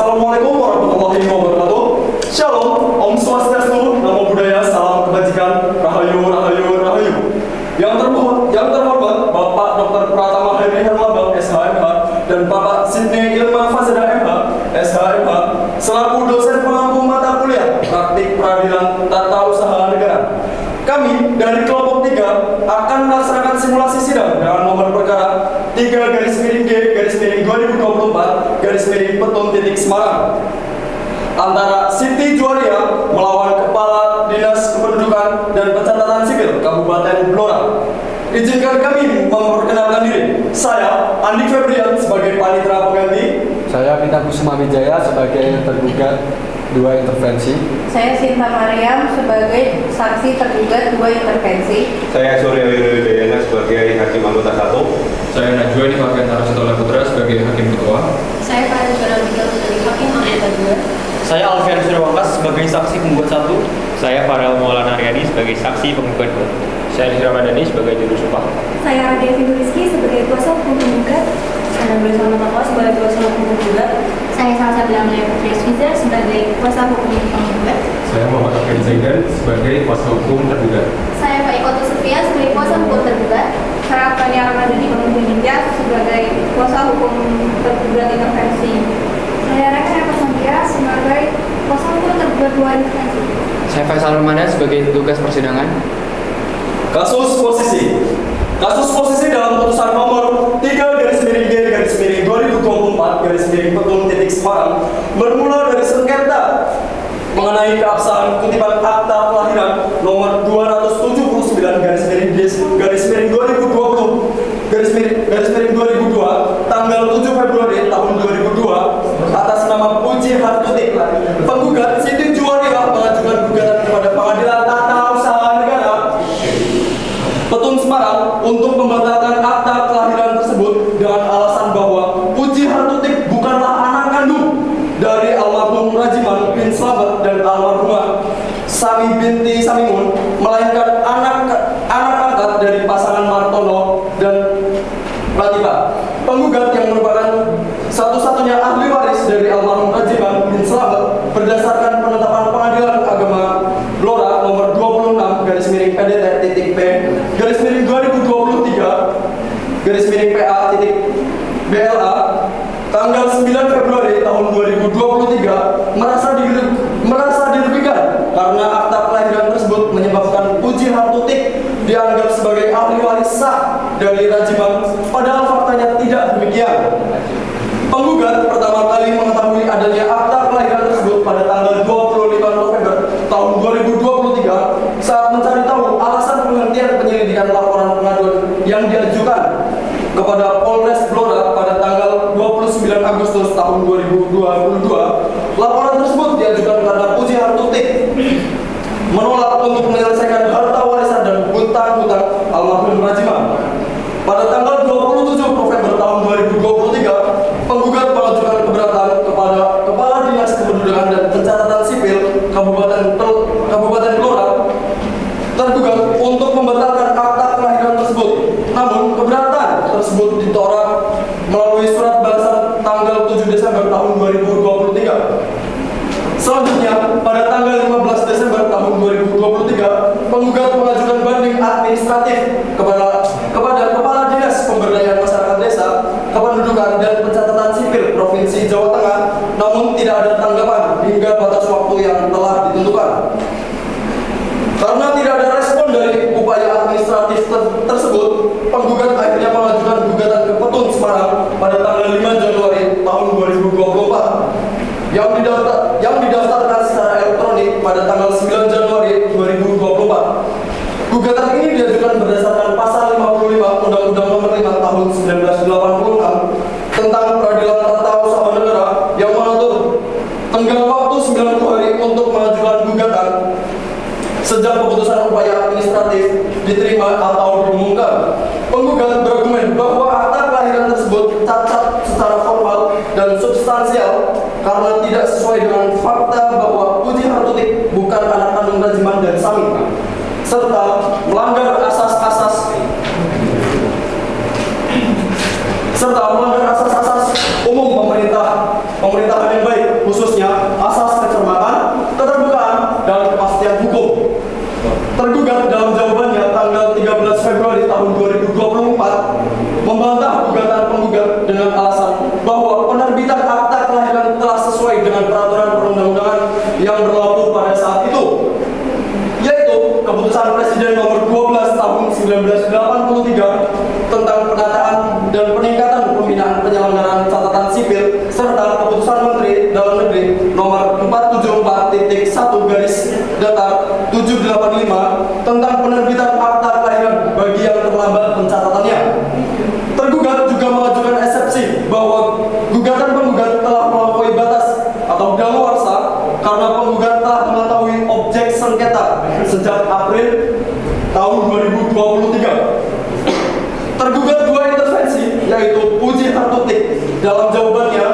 Assalamualaikum warahmatullahi wabarakatuh. Shalom, Om Swastiastu, Namo Buddhaya, salam kebajikan, Rahayu, Rahayu, Rahayu. Yang terhormat Bapak Dr. Pratama Heri Herlambang, SHMH, dan Bapak Sidney Ilma Fazada MH, SHMH, selaku dosen pengampu mata kuliah Praktik Peradilan Tata Usaha Negara. Kami dari kelompok 3 akan melaksanakan simulasi sidang dengan nomor perkara 3/G/2024 Petun Semarang antara Siti Juwaria melawan Kepala Dinas Kependudukan dan Pencatatan Sipil Kabupaten Blora. Izinkan kami memperkenalkan diri. Saya Andi Febrian sebagai panitera pengganti. Saya Pita Kusuma Wijaya sebagai tergugat 2 intervensi. Saya Sinta Mariam sebagai saksi tergugat 2 intervensi. Saya Surya Wirudayana sebagai hakim anggota 1. Saya Najwa Nifakentara Setola Putra sebagai hakim ketua. Saya Farida Miguel sebagai hakim anggota 2. Saya Alfian Suryawangas sebagai saksi penggugat 1. Saya Farel Maulana Aryadi sebagai saksi penggugat 2. Saya Lisra Madani sebagai juru sumpah. Saya Radevi Rizky sebagai kuasa hukum penggugat. Saya Bersama Takwa sebagai kuasa hukum penggugat. Saya Salsa Bilamaya Putri Swizer sebagai kuasa hukum penggugat. Saya Muhammad Afiq Zaidan sebagai kuasa hukum tergugat. Saya Pak Iko Sofia sebagai kuasa hukum tergugat. Saya Fania Ramadhani Pemimpin sebagai kuasa hukum tergugat intervensi. Saya Reksa Pasantia sebagai kuasa hukum tergugat 2 intervensi. Saya Faisal Ramadan sebagai tugas persidangan. Kasus posisi dalam putusan nomor 3/G/2024 Semarang bermula dari sengketa mengenai keabsahan kutipan akta kelahiran nomor 279/2020/2002 tanggal 7 Februari tahun 2002 atas nama Puji Hartutik. Penggugat Siti Juwaria mengajukan gugatan kepada Pengadilan Tata Usaha Negara Petun Semarang untuk membatalkan akta kelahiran tersebut dengan alasan bahwa Puji Hartutik bukanlah anak kandung dari almarhum Rajiman bin Slamet dan almarhumah Sami binti Samimun, melainkan anak angkat dari pasangan Martono dan Latifah. Penggugat yang merupakan satu-satunya ahli waris dari almarhum Rajiman bin Slamet berdasarkan penetapan Pengadilan Agama Blora nomor 26/PDT-PDT-PA-PA-BLA tanggal 9 Februari tahun 2023 merasa dirugikan karena akta kelahiran tersebut menyebabkan Puji Hartutik dianggap sebagai ahli waris sah dari Rajiman, padahal faktanya tidak demikian. Penggugat pertama kali mengetahui adanya akta kelahiran tersebut pada tanggal 25 November tahun 2023 saat mencari tahu alasan penghentian penyelidikan laporan pengaduan yang diajukan kepada Polres Blora pada tanggal 29 Agustus tahun 2022. Laporan tersebut diajukan karena Puji Hartutik menolak untuk menyelesaikan harta warisan dan hutang-hutang almarhum Rajiman. Pada tanggal 27 November tahun 2023, penggugat mengajukan keberatan kepada Kepala Dinas Kependudukan dan Pencatatan Sipil Kabupaten Blora tergugat untuk membatalkan akta kelahiran tersebut. Namun keberatan tersebut ditolak melalui surat balasan tanggal 7 Desember tahun 2023. Selanjutnya, pada tanggal 15 Desember tahun 2023, penggugat mengajukan banding administratif kepada Kepala Dinas Pemberdayaan Masyarakat Desa, Kependudukan dan Pencatatan Sipil Provinsi Jawa Tengah, namun tidak ada tanggapan hingga batas waktu yang telah ditentukan. Karena tidak ada respon dari upaya administratif tersebut, penggugat akhirnya mengajukan gugatan ke Petun Semarang pada tanggal 5 Januari tahun 2024 yang didaftarkan secara elektronik pada tanggal 9 Januari 2024. Gugatan ini diajukan berdasarkan pasal 55 Undang-Undang Nomor 5 Tahun 1986 tentang Peradilan Tata Usaha Negara yang mengatur tenggang waktu 90 hari untuk mengajukan gugatan sejak keputusan upaya administratif diterima atau diumumkan. Penggugat berargumen bahwa akta kelahiran tersebut cacat secara formal dan substansial karena tidak sesuai dengan fakta bahwa Puji Hartutik bukan anak kandung Rajiman dan Sami, serta melanggar asas-asas umum pemerintah pemerintahan yang baik, khususnya asas kecermatan, keterbukaan, dan kepastian hukum. Tergugat dalam jawabannya tanggal 13 Februari tahun 2024 membantah gugatan penggugat dengan alasan bahwa penerbitan akta kelahiran telah sesuai dengan peraturan perundang-undangan yang berlaku pada saat itu, yaitu Keputusan Presiden Nomor 12 Tahun 1983 tentang penataan dan peningkatan pembinaan penyelenggaraan catatan sipil serta Keputusan Menteri Dalam Negeri Nomor 474/785 tentang penerbitan akta kelahiran bagi yang terlambat pencatatannya. Tergugat juga mengajukan eksepsi bahwa gugatan penggugat telah melampaui batas atau daluarsa karena penggugat telah mengetahui objek sengketa sejak April tahun 2023. Tergugat dua intervensi, yaitu Puji Hartutik dalam jawabannya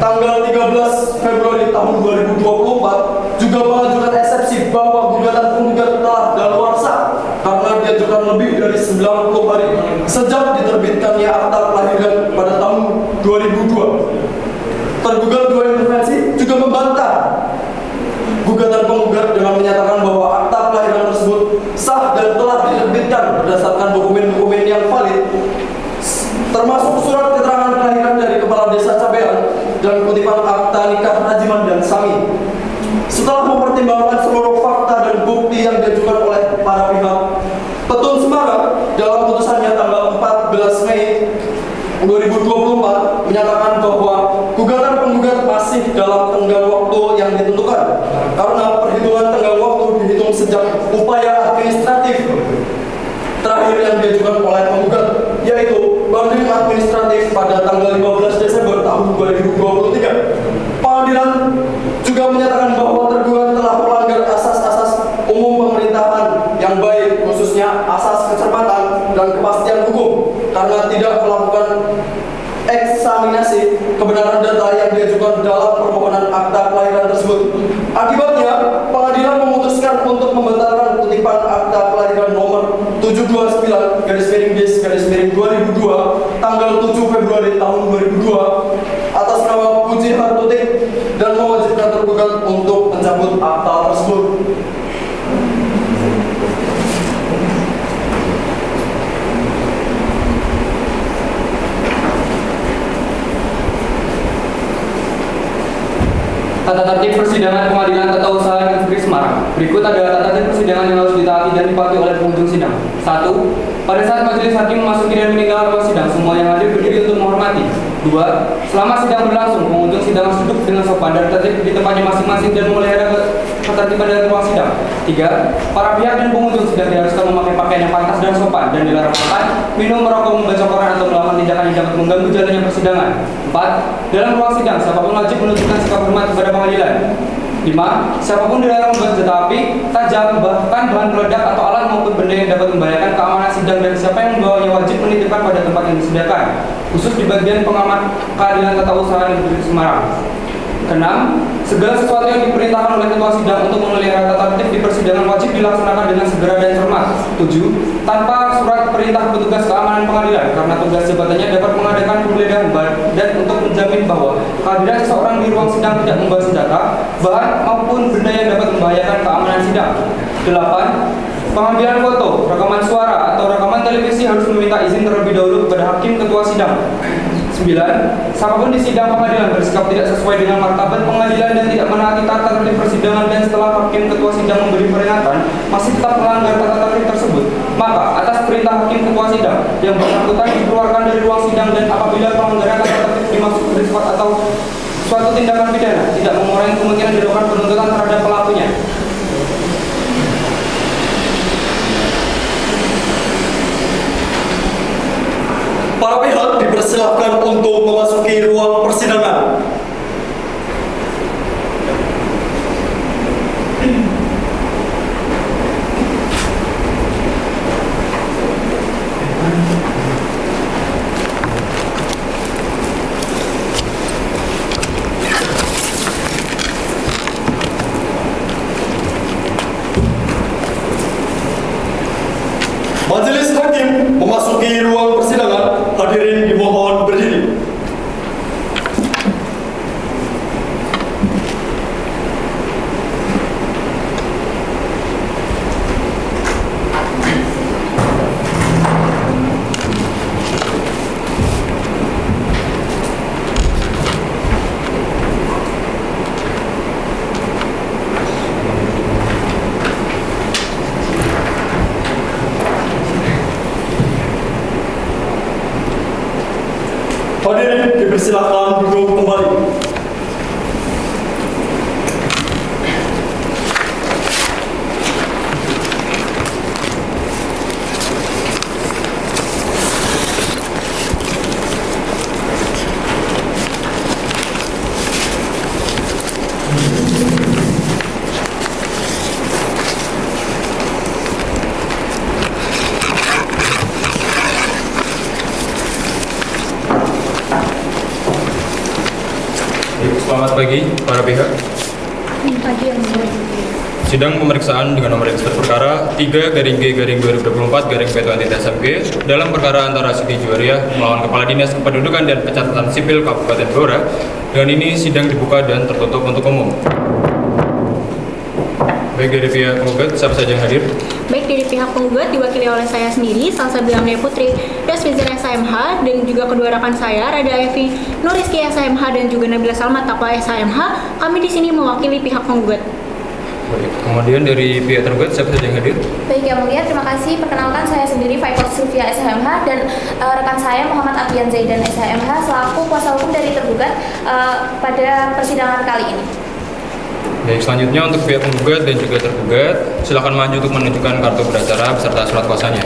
tanggal 13 Februari tahun 2024 juga mengajukan eksepsi bahwa gugatan penggugat telah daluarsa karena diajukan lebih dari 90 hari sejak diterbitkannya akta kelahiran pada tahun 2002. Tergugat dua intervensi juga membantah gugatan penggugat dengan menyatakan bahwa akta kelahiran tersebut sah dan telah diterbitkan berdasarkan dokumen-dokumen yang valid, termasuk surat keterangan kelahiran dari Kepala Desa Cabean dan kutipan akta nikah Rajiman dan Sami. Setelah mempertimbangkan seluruh fakta dan bukti yang diajukan oleh para pihak, Petun Semarang dalam putusannya tanggal 14 Mei 2024 menyatakan bahwa gugatan penggugat masih dalam tenggang waktu yang ditentukan karena perhitungan tenggang waktu dihitung sejak upaya administratif terakhir yang diajukan oleh penggugat, yaitu banding administratif pada tanggal 15 Desember tahun 2023. Pengadilan juga menyatakan bahwa tergugat telah melanggar asas-asas umum pemerintahan yang baik, khususnya asas kecermatan dan kepastian hukum karena tidak melakukan eksaminasi kebenaran data yang diajukan dalam permohonan akta kelahiran tersebut. Akibatnya, pengadilan memutuskan untuk membatalkan kutipan akta kelahiran nomor 729/2002 tanggal 7 Februari tahun 2002 atas nama Puji Hartutik dan mewajibkan tergugat untuk mencabut akta tersebut. Tata tertib persidangan Pengadilan Tata Usaha Negeri Semarang. Berikut adalah tata tertib persidangan yang harus ditaati dan dipatuhi oleh pengunjung sidang. 1. Pada saat majelis hakim memasuki dan meninggalkan ruang sidang, semua yang hadir berdiri untuk menghormati. 2. Selama sidang berlangsung, pengunjung sidang harus duduk dengan sopan dan tertib di tempatnya masing-masing dan memelihara ketertiban dalam ruang sidang. 3. Para pihak dan pengunjung sidang diharuskan memakai pakaian yang pantas dan sopan dan dilarang makan, minum, merokok, membaca koran atau melakukan tindakan yang dapat mengganggu jalannya persidangan. 4. Dalam ruang sidang, siapapun wajib menunjukkan sikap hormat kepada pengadilan. 5. Siapapun dilarang membawa senjata api, tajam, bahkan bahan peledak atau alat maupun benda yang dapat membahayakan keamanan sidang, dan siapa yang membawanya wajib menitipkan pada tempat yang disediakan, khusus di bagian pengamat Keadilan Tata Usaha Negeri Semarang. 6. Segala sesuatu yang diperintahkan oleh ketua sidang untuk memelihara tata tertib di persidangan wajib dilaksanakan dengan segera dan cermat. 7. Tanpa surat perintah petugas keamanan pengadilan, karena tugas jabatannya dapat mengadakan penggeledahan dan untuk menjamin bahwa kehadiran seseorang di ruang sidang tidak membawa senjata, bahan maupun benda yang dapat membahayakan keamanan sidang. 8. Pengambilan foto, rekaman suara atau rekaman televisi harus meminta izin terlebih dahulu kepada hakim ketua sidang. 9. Siapapun di sidang pengadilan bersikap tidak sesuai dengan martabat pengadilan dan tidak menaati tata tertib persidangan dan setelah hakim ketua sidang memberi peringatan masih tetap melanggar tata tertib tersebut, maka atas perintah hakim ketua sidang yang bersangkutan dikeluarkan dari ruang sidang, dan apabila pelanggaran tata tertib dimaksud bersifat atau suatu tindakan pidana tidak mengurangi kemungkinan dilakukan penuntutan terhadap pelakunya. Para pihak dipersilakan untuk memasuki ruang persidangan. Persilakan duduk kembali. Selamat pagi para pihak. Pagi yang mulia. Sidang pemeriksaan dengan nomor register perkara 3/G/2024/PT dalam perkara antara Siti Juwariah melawan Kepala Dinas Kependudukan dan Pencatatan Sipil Kabupaten Blora. Dengan ini sidang dibuka dan tertutup untuk umum. Baik dari pihak penggugat, siapa saja yang hadir? Baik dari pihak penggugat diwakili oleh saya sendiri, Salsabila Amelia Putri, Reswizer SHMH, dan juga kedua rekan saya, Rada Evi, Nuriski SHMH, dan juga Nabila Salma Takwa SHMH. Kami di sini mewakili pihak penggugat. Baik, kemudian dari pihak tergugat, siapa saja yang hadir? Baik yang mulia, terima kasih. Perkenalkan saya sendiri Faikor Sylvia SHMH dan rekan saya Muhammad Afian Zaidan SHMH selaku kuasa hukum dari tergugat pada persidangan kali ini. Baik, selanjutnya untuk pihak penggugat dan juga tergugat, silakan maju untuk menunjukkan kartu beracara beserta surat kuasanya.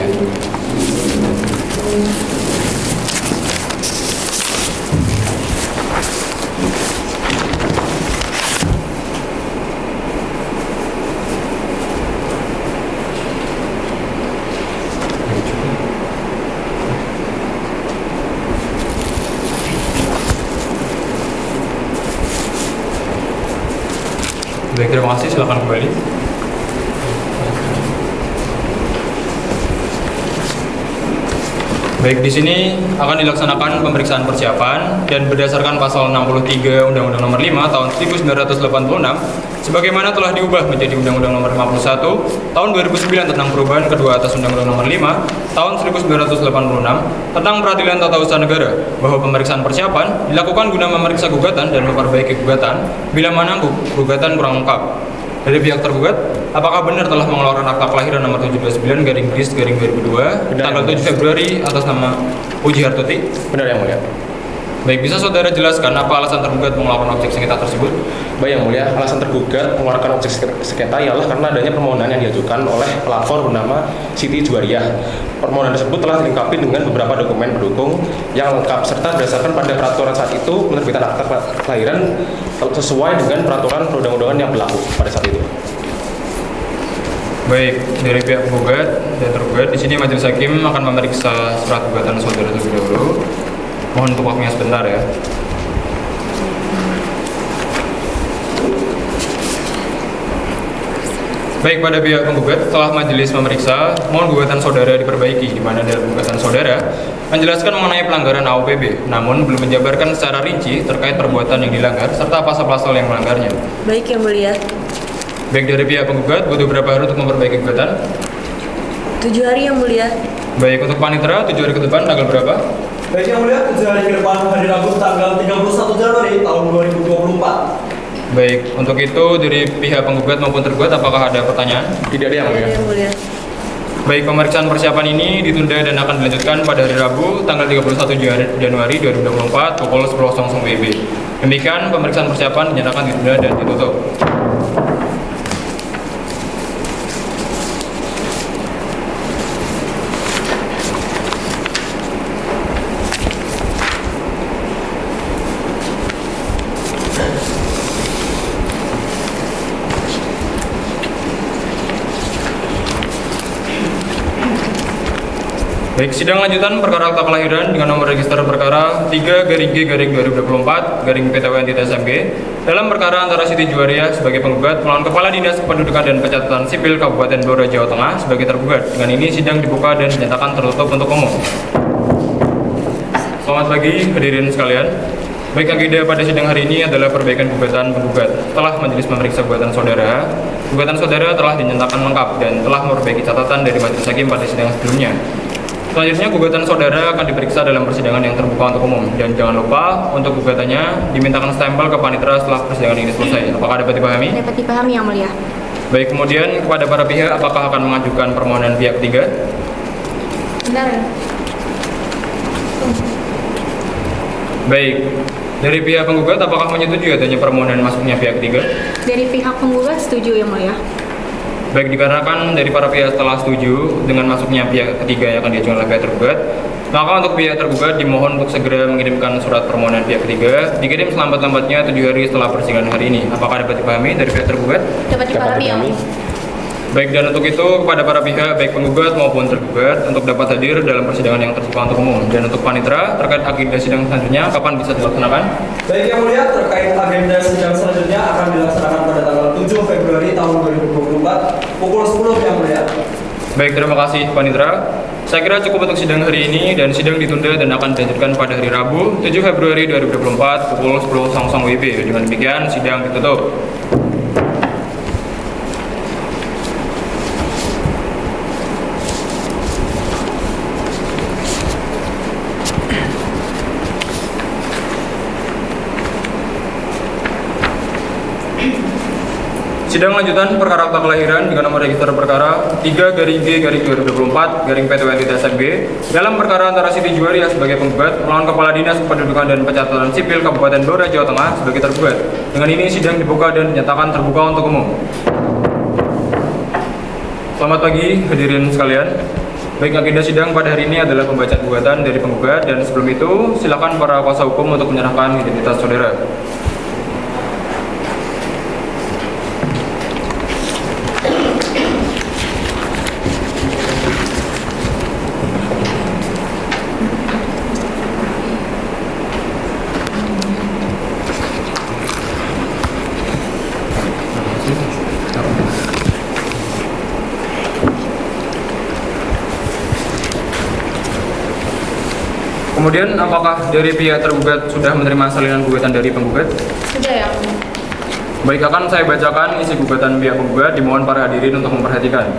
Baik, terima kasih. Silakan kembali. Baik, di sini akan dilaksanakan pemeriksaan persiapan dan berdasarkan pasal 63 Undang-Undang Nomor 5 Tahun 1986 sebagaimana telah diubah menjadi Undang-Undang Nomor 51 Tahun 2009 tentang perubahan kedua atas Undang-Undang Nomor 5 Tahun 1986 tentang Peradilan Tata Usaha Negara bahwa pemeriksaan persiapan dilakukan guna memeriksa gugatan dan memperbaiki gugatan bila mana gugatan kurang lengkap. Dari pihak tergugat, apakah benar telah mengeluarkan akta kelahiran nomor 729/2002 tanggal 7 Februari atas nama Puji Hartuti? Benar yang mulia. Baik, bisa saudara jelaskan apa alasan tergugat mengeluarkan objek sengketa tersebut? Baik yang mulia, alasan tergugat mengeluarkan objek sengketa ialah karena adanya permohonan yang diajukan oleh pelapor bernama Siti Juwariah. Permohonan tersebut telah dilengkapi dengan beberapa dokumen pendukung yang lengkap serta berdasarkan pada peraturan saat itu penerbitan akta kelahiran sesuai dengan peraturan perundang-undangan yang berlaku pada saat itu. Baik, dari pihak penggugat dan tergugat, di sini majelis hakim akan memeriksa surat gugatan saudara terlebih dahulu. Mohon untuk waktunya sebentar ya. Baik, pada pihak penggugat, setelah majelis memeriksa, mohon gugatan saudara diperbaiki, di mana dalam gugatan saudara menjelaskan mengenai pelanggaran AUPB, namun belum menjabarkan secara rinci terkait perbuatan yang dilanggar serta pasal-pasal yang melanggarnya. Baik yang mulia. Baik, dari pihak penggugat, butuh berapa hari untuk memperbaiki gugatan? 7 hari yang mulia. Baik, untuk panitera 7 hari ke depan tanggal berapa? Baik yang mulia, 7 hari ke depan hari Rabu tanggal 31 Januari tahun 2024. Baik, untuk itu dari pihak penggugat maupun tergugat apakah ada pertanyaan? Tidak ada yang mulia. Baik, pemeriksaan persiapan ini ditunda dan akan dilanjutkan pada hari Rabu tanggal 31 Januari 2024 pukul 10.00 WIB. Demikian pemeriksaan persiapan dinyatakan ditunda dan ditutup. Baik, sidang lanjutan perkara akta kelahiran dengan nomor register perkara 3/G/2024/PTWN-SMG dalam perkara antara Siti Juwariah sebagai penggugat melawan Kepala Dinas Kependudukan dan Pencatatan Sipil Kabupaten Blora, Jawa Tengah sebagai tergugat. Dengan ini sidang dibuka dan dinyatakan tertutup untuk umum. Selamat pagi hadirin sekalian. Baik, agenda pada sidang hari ini adalah perbaikan gugatan penggugat. Setelah majelis memeriksa gugatan saudara telah dinyatakan lengkap dan telah memperbaiki catatan dari majelis hakim pada sidang sebelumnya. Selanjutnya gugatan saudara akan diperiksa dalam persidangan yang terbuka untuk umum, dan jangan lupa untuk gugatannya dimintakan stempel ke panitera setelah persidangan ini selesai. Apakah dapat dipahami? Dapat dipahami yang mulia. Baik, kemudian kepada para pihak apakah akan mengajukan permohonan pihak ketiga? Benar. Baik, Dari pihak penggugat, apakah menyetujui adanya permohonan masuknya pihak ketiga? Dari pihak penggugat setuju Yang Mulia. Baik, dikarenakan dari para pihak telah setuju dengan masuknya pihak ketiga yang akan diajukan oleh pihak tergugat, maka untuk pihak tergugat dimohon untuk segera mengirimkan surat permohonan pihak ketiga, dikirim selambat-lambatnya 7 hari setelah persidangan hari ini. Apakah dapat dipahami dari pihak tergugat? Dapat dipahami, Yang Mulia. Baik, dan untuk itu kepada para pihak baik penggugat maupun tergugat untuk dapat hadir dalam persidangan yang terbuka untuk umum. Dan untuk panitera terkait agenda sidang selanjutnya kapan bisa dilaksanakan? Baik Yang Mulia, terkait agenda sidang selanjutnya akan dilaksanakan pada tanggal 7 Februari tahun 2024 pukul 10 Yang Mulia. Baik, terima kasih panitera. Saya kira cukup untuk sidang hari ini dan sidang ditunda dan akan dilanjutkan pada hari Rabu 7 Februari 2024 pukul 10.00 WIB. Dengan demikian sidang ditutup. Sidang lanjutan perkara akta kelahiran dengan nomor register perkara 3-G-2024-PTWN-SMB dalam perkara antara Siti Juwariah sebagai penggugat melawan Kepala Dinas Kependudukan dan Pencatatan Sipil Kabupaten Blora, Jawa Tengah sebagai tergugat. Dengan ini sidang dibuka dan dinyatakan terbuka untuk umum. Selamat pagi hadirin sekalian. Baik, agenda sidang pada hari ini adalah pembacaan gugatan dari penggugat, dan sebelum itu silakan para kuasa hukum untuk menyerahkan identitas saudara. Kemudian, apakah dari pihak tergugat sudah menerima salinan gugatan dari penggugat? Sudah, Yang Mulia. Baik, akan saya bacakan isi gugatan pihak penggugat. Dimohon para hadirin untuk memperhatikan.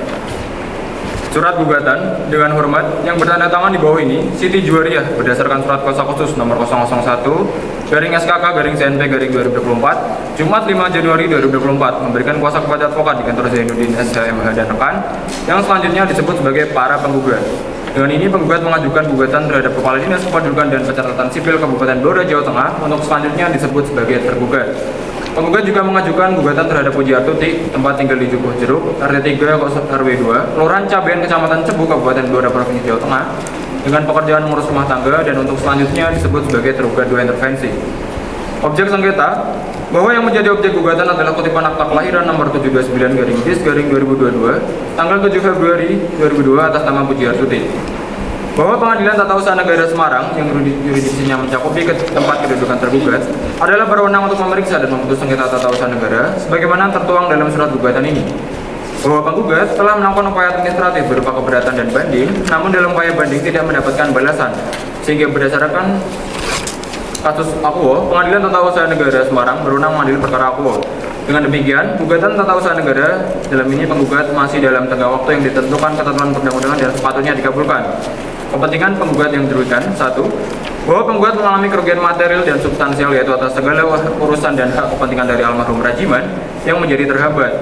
Surat gugatan dengan hormat yang bertanda tangan di bawah ini, Siti Juwariah berdasarkan surat kuasa khusus nomor 001/SKK/ZNP/2024 Jumat 5 Januari 2024 memberikan kuasa kepada advokat di kantor Zainuddin SHMH dan rekan yang selanjutnya disebut sebagai para penggugat. Dengan ini penggugat mengajukan gugatan terhadap Kepala Dinas Kependudukan dan Pencatatan Sipil Kabupaten Blora, Jawa Tengah untuk selanjutnya disebut sebagai tergugat. Penggugat juga mengajukan gugatan terhadap Pujiartuti, tempat tinggal di Jukuh Jeruk, RT 3 RW 2, Kelurahan Cabean, Kecamatan Cebu, Kabupaten Blora, Provinsi Jawa Tengah, dengan pekerjaan mengurus rumah tangga dan untuk selanjutnya disebut sebagai tergugat 2 intervensi. Objek sengketa bahwa yang menjadi objek gugatan adalah kutipan akta kelahiran nomor 729/2022 tanggal 7 Februari 2002 atas nama Pujiartuti. Bahwa Pengadilan Tata Usaha Negara Semarang yang yurisdiksinya mencakupi tempat kedudukan tergugat adalah berwenang untuk memeriksa dan memutus sengketa tata usaha negara sebagaimana tertuang dalam surat gugatan ini. Bahwa penggugat telah melakukan upaya administratif berupa keberatan dan banding, namun dalam upaya banding tidak mendapatkan balasan, sehingga berdasarkan kasus Akuo, Pengadilan Tata Usaha Negara Semarang berwenang mengadili perkara Akuo. Dengan demikian, gugatan tata usaha negara dalam ini penggugat masih dalam tengah waktu yang ditentukan ketentuan perundang-undangan dan sepatutnya dikabulkan. Kepentingan penggugat yang dirugikan: 1. Bahwa penggugat mengalami kerugian material dan substansial yaitu atas segala urusan dan hak kepentingan dari almarhum Rajiman yang menjadi terhambat.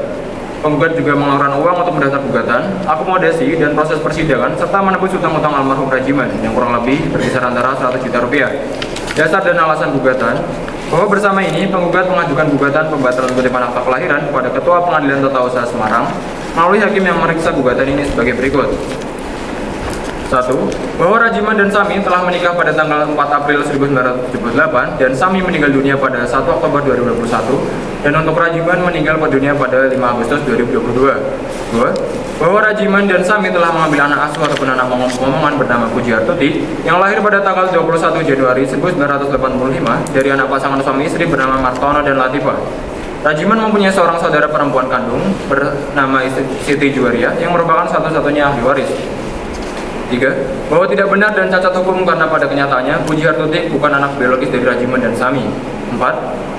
Penggugat juga mengeluarkan uang untuk mendaftar gugatan, akomodasi, dan proses persidangan serta menebus hutang-hutang almarhum Rajiman yang kurang lebih berkisar antara 100 juta rupiah. Dasar dan alasan gugatan bahwa bersama ini penggugat mengajukan gugatan pembatalan kutipan akta kelahiran kepada Ketua Pengadilan Tata Usaha Semarang melalui hakim yang memeriksa gugatan ini sebagai berikut. 1. Bahwa Rajiman dan Sami telah menikah pada tanggal 4 April 1978 dan Sami meninggal dunia pada 1 Oktober 2021 dan untuk Rajiman meninggal dunia pada 5 Agustus 2022. 2. Bahwa Rajiman dan Sami telah mengambil anak asuh ataupun anak momongan bernama Pujiartuti yang lahir pada tanggal 21 Januari 1985 dari anak pasangan suami istri bernama Martono dan Latifah. Rajiman mempunyai seorang saudara perempuan kandung bernama Siti Juwariah yang merupakan satu-satunya ahli waris. 3. Bahwa tidak benar dan cacat hukum karena pada kenyataannya Pujiartuti bukan anak biologis dari Rajiman dan Sami. 4.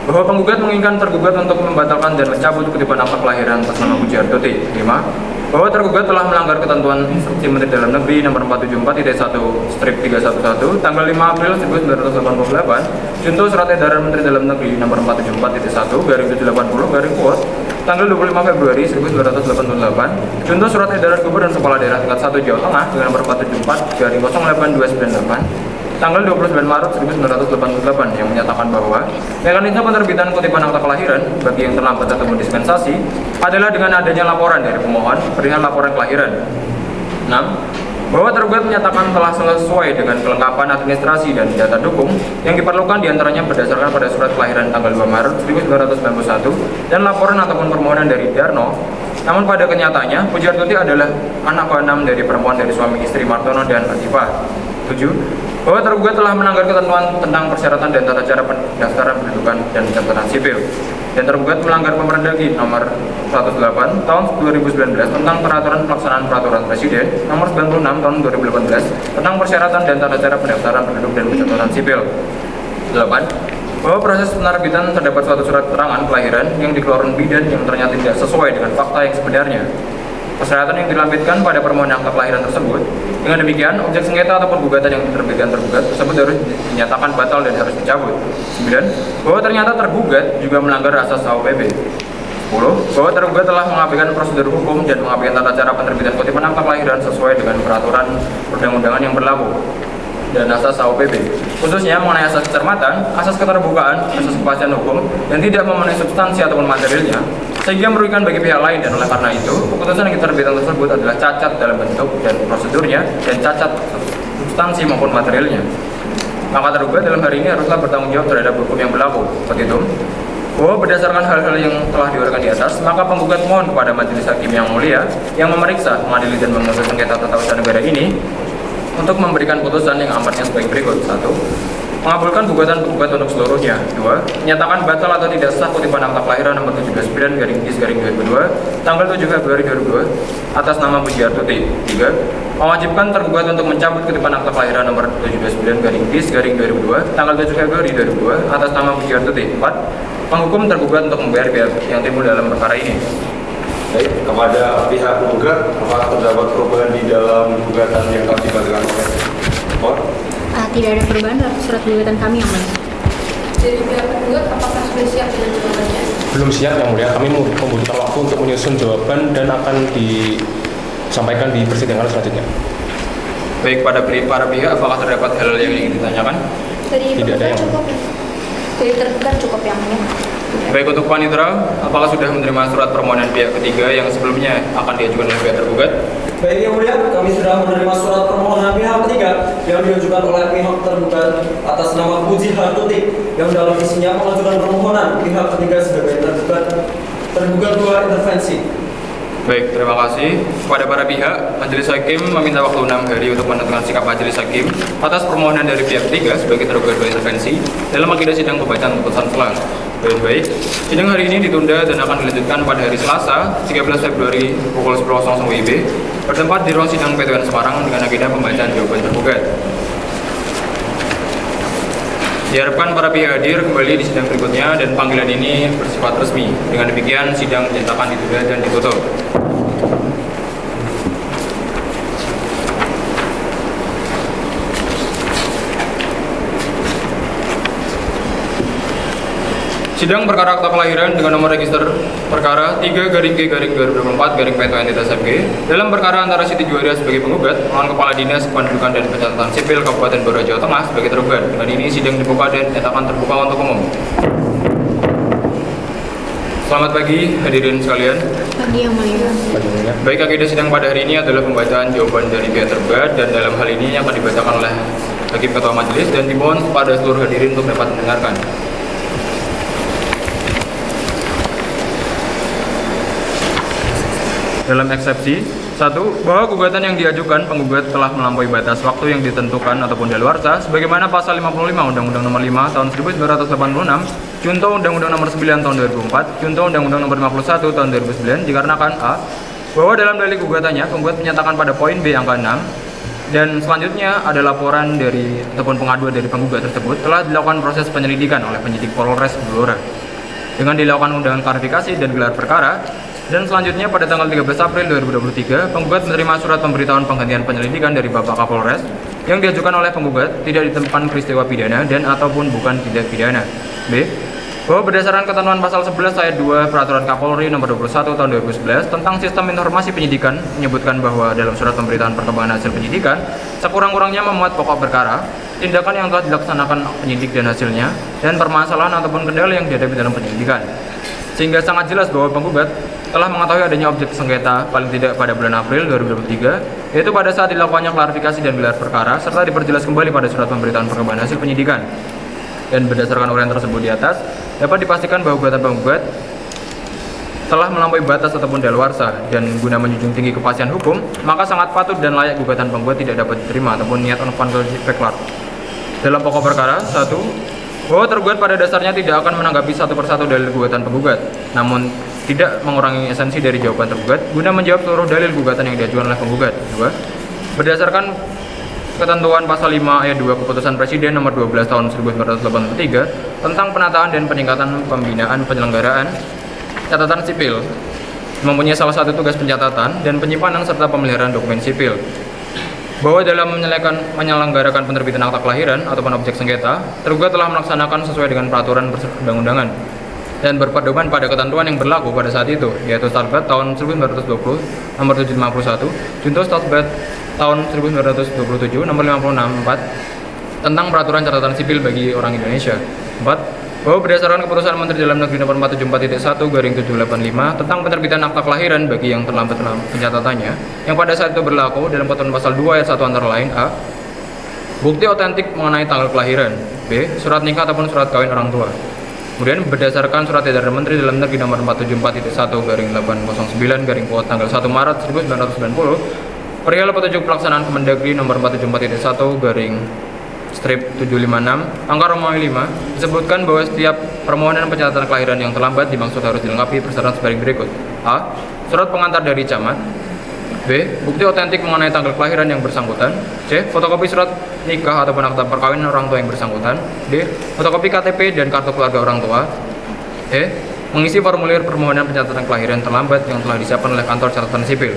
Bahwa penggugat menginginkan tergugat untuk membatalkan dan mencabut kutipan akta kelahiran atas nama Pujiartuti. 5. Bahwa tergugat telah melanggar ketentuan Instruksi Menteri Dalam Negeri nomor 474-1/311 tanggal 5 April 1988 junto Surat Edaran Menteri Dalam Negeri nomor 474-1/780 tanggal 25 Februari 1988 junto Surat Edaran Gubernur dan Kepala Daerah tingkat 1 Jawa Tengah dengan nomor 474/08298 tanggal 29 Maret 1988 yang menyatakan bahwa mekanisme penerbitan kutipan akta kelahiran bagi yang terlambat atau dispensasi adalah dengan adanya laporan dari pemohon perihal laporan kelahiran. 6. Bahwa tergugat menyatakan telah sesuai dengan kelengkapan administrasi dan data dukung yang diperlukan diantaranya berdasarkan pada surat kelahiran tanggal 2 Maret 1991 dan laporan ataupun permohonan dari Darno. Namun pada kenyataannya, Pujiartuti adalah anak ke-6 dari perempuan dari suami istri Martono dan Latifah. 7. Bahwa tergugat telah melanggar ketentuan tentang persyaratan dan tata cara pendaftaran pendudukan dan catatan sipil. Dan tergugat melanggar Permendagri nomor 108 tahun 2019 tentang peraturan pelaksanaan peraturan presiden nomor 96 tahun 2018 tentang persyaratan dan tata cara pendaftaran penduduk dan catatan sipil. 8. Bahwa proses penerbitan terdapat suatu surat keterangan kelahiran yang dikeluarkan bidan yang ternyata tidak sesuai dengan fakta yang sebenarnya. Persyaratan yang dilampirkan pada permohonan akta kelahiran tersebut. Dengan demikian, objek sengketa ataupun gugatan yang diterbitkan tergugat tersebut harus dinyatakan batal dan harus dicabut. 9. Bahwa ternyata tergugat juga melanggar asas AUPB. 10. Bahwa tergugat telah mengabaikan prosedur hukum dan mengabaikan tata cara penerbitan kutipan akta kelahiran sesuai dengan peraturan perundang-undangan yang berlaku dan asas AUPB, khususnya mengenai asas kecermatan, asas keterbukaan, asas kepastian hukum, dan tidak memenuhi substansi ataupun materialnya, sehingga merugikan bagi pihak lain. Dan oleh karena itu, keputusan yang diterbitkan tersebut adalah cacat dalam bentuk dan prosedurnya, dan cacat substansi maupun materialnya. Maka tergugat dalam hari ini haruslah bertanggung jawab terhadap hukum yang berlaku. Petitum, bahwa berdasarkan hal-hal yang telah diuraikan di atas, maka penggugat mohon kepada Majelis Hakim yang mulia yang memeriksa, mengadili dan memutus sengketa tata usaha negara ini untuk memberikan putusan yang amatnya sebagai berikut. 1. Mengabulkan gugatan penggugat untuk seluruhnya. 2. Menyatakan batal atau tidak sah kutipan akta kelahiran nomor 79/2002 tanggal 7 Februari 2002 atas nama Pujiartuti. 3. Mewajibkan tergugat untuk mencabut kutipan akta kelahiran nomor 79/2002 tanggal 7 Februari 2002 atas nama Pujiartuti. 4. Penghukum tergugat untuk membayar biaya yang timbul dalam perkara ini. Baik, kepada pihak penggugat, apakah terdapat perubahan di dalam gugatan yang telah dibacakan oleh Por? Tidak ada perubahan dalam surat gugatan kami, yang mulia. Dari pihak penggugat, apakah sudah siap dengan jawabannya? Belum siap, yang mulia. Kami membutuhkan waktu untuk menyusun jawaban dan akan disampaikan di persidangan selanjutnya. Baik, pada para pihak, apakah terdapat hal yang ingin ditanyakan? Dari Tidak ada yang cukup. Dari tergugat cukup yang mulia. Baik, untuk panitera, apakah sudah menerima surat permohonan pihak ketiga yang sebelumnya akan diajukan oleh pihak tergugat? Baik yang mulia, kami sudah menerima surat permohonan pihak ketiga yang diajukan oleh pihak tergugat atas nama Pujiartuti yang dalam isinya mengajukan permohonan pihak ketiga sebagai tergugat 2 intervensi. Baik, terima kasih. Kepada para pihak, Majelis Hakim meminta waktu 6 hari untuk menentukan sikap Majelis Hakim atas permohonan dari pihak ketiga sebagai tergugat 2 intervensi dalam agenda sidang pembacaan putusan selang. Baik, sidang hari ini ditunda dan akan dilanjutkan pada hari Selasa, 13 Februari pukul 10.00 WIB bertempat di ruang sidang PTN Semarang dengan agenda pembacaan jawaban tergugat. Diharapkan para pihak hadir kembali di sidang berikutnya dan panggilan ini bersifat resmi. Dengan demikian, sidang dinyatakan ditunda dan ditutup. Sidang perkara akta kelahiran dengan nomor register perkara 3-G-2024-PTN-SFG dalam perkara antara Siti Juwaria sebagai penggugat melawan Kepala Dinas Kependudukan dan Pencatatan Sipil Kabupaten Blora Jawa Tengah sebagai tergugat. Dengan ini sidang dibuka dan dinyatakan terbuka untuk umum. Selamat pagi hadirin sekalian. Pagi, yang mulia. Baik, agenda sidang pada hari ini adalah pembacaan jawaban dari pihak tergugat dan dalam hal ini akan dibacakan oleh Hakim Ketua Majelis dan dimohon kepada seluruh hadirin untuk dapat mendengarkan. Dalam eksepsi, 1. Bahwa gugatan yang diajukan penggugat telah melampaui batas waktu yang ditentukan ataupun daluarsa sebagaimana pasal 55 Undang-Undang Nomor 5 Tahun 1986, Junto Undang-Undang Nomor 9 Tahun 2004, Junto Undang-Undang Nomor 51 Tahun 2009 dikarenakan a. Bahwa dalam dalil gugatannya penggugat menyatakan pada poin B angka 6 dan selanjutnya ada laporan dari ataupun pengaduan dari penggugat tersebut telah dilakukan proses penyelidikan oleh penyidik Polres Blora dengan dilakukan undangan klarifikasi dan gelar perkara. Dan selanjutnya pada tanggal 13 April 2023, penggugat menerima surat pemberitahuan penghentian penyelidikan dari Bapak Kapolres yang diajukan oleh penggugat tidak ditemukan peristiwa pidana dan ataupun bukan tindak pidana. B. Bahwa berdasarkan ketentuan pasal 11 ayat 2 Peraturan Kapolri nomor 21 tahun 2011 tentang sistem informasi penyidikan menyebutkan bahwa dalam surat pemberitahuan perkembangan hasil penyidikan sekurang-kurangnya memuat pokok perkara tindakan yang telah dilaksanakan penyidik dan hasilnya, dan permasalahan ataupun kendala yang dihadapi dalam penyelidikan. Sehingga sangat jelas bahwa penggugat telah mengetahui adanya objek sengketa paling tidak pada bulan April 2023, yaitu pada saat dilakukannya klarifikasi dan gelar perkara, serta diperjelas kembali pada surat pemberitaan perkembangan hasil penyidikan. Dan berdasarkan uraian tersebut di atas, dapat dipastikan bahwa gugatan penggugat telah melampaui batas ataupun daluarsa, dan guna menjunjung tinggi kepastian hukum, maka sangat patut dan layak gugatan penggugat tidak dapat diterima ataupun niat on peklar. Dalam pokok perkara, 1. Bahwa tergugat pada dasarnya tidak akan menanggapi satu persatu dalil gugatan penggugat, namun tidak mengurangi esensi dari jawaban tergugat guna menjawab seluruh dalil gugatan yang diajukan oleh penggugat. 2. Berdasarkan ketentuan pasal 5 ayat 2 Keputusan Presiden nomor 12 tahun 1983 tentang penataan dan peningkatan pembinaan penyelenggaraan catatan sipil, mempunyai salah satu tugas pencatatan dan penyimpanan serta pemeliharaan dokumen sipil. Bahwa dalam menyelenggarakan penerbitan akta kelahiran ataupun objek sengketa, tergugat telah melaksanakan sesuai dengan peraturan perundang-undangan dan berpedoman pada ketentuan yang berlaku pada saat itu, yaitu Statbat tahun 1920 nomor 751, Junto Statbat tahun 1927 nomor 564 tentang peraturan catatan sipil bagi orang Indonesia. 4. Bahwa berdasarkan keputusan Menteri Dalam Negeri nomor 474.1/785 tentang penerbitan akta kelahiran bagi yang terlambat dalam pencatatannya, yang pada saat itu berlaku dalam ketentuan pasal 2 ayat 1 antara lain: A. Bukti otentik mengenai tanggal kelahiran. B. Surat nikah ataupun surat kawin orang tua. Kemudian berdasarkan surat edaran Menteri Dalam Negeri nomor 474.1/809 tanggal 1 Maret 1990 perihal petunjuk pelaksanaan Kemendagri nomor 474.1/756 angka Romawi 5 disebutkan bahwa setiap permohonan pencatatan kelahiran yang terlambat dimaksud harus dilengkapi persyaratan sebagai berikut: A. Surat pengantar dari camat. B. Bukti otentik mengenai tanggal kelahiran yang bersangkutan. C. Fotokopi surat nikah ataupun akta perkawinan orang tua yang bersangkutan. D. Fotokopi KTP dan kartu keluarga orang tua. E. Mengisi formulir permohonan pencatatan kelahiran terlambat yang telah disiapkan oleh kantor catatan sipil.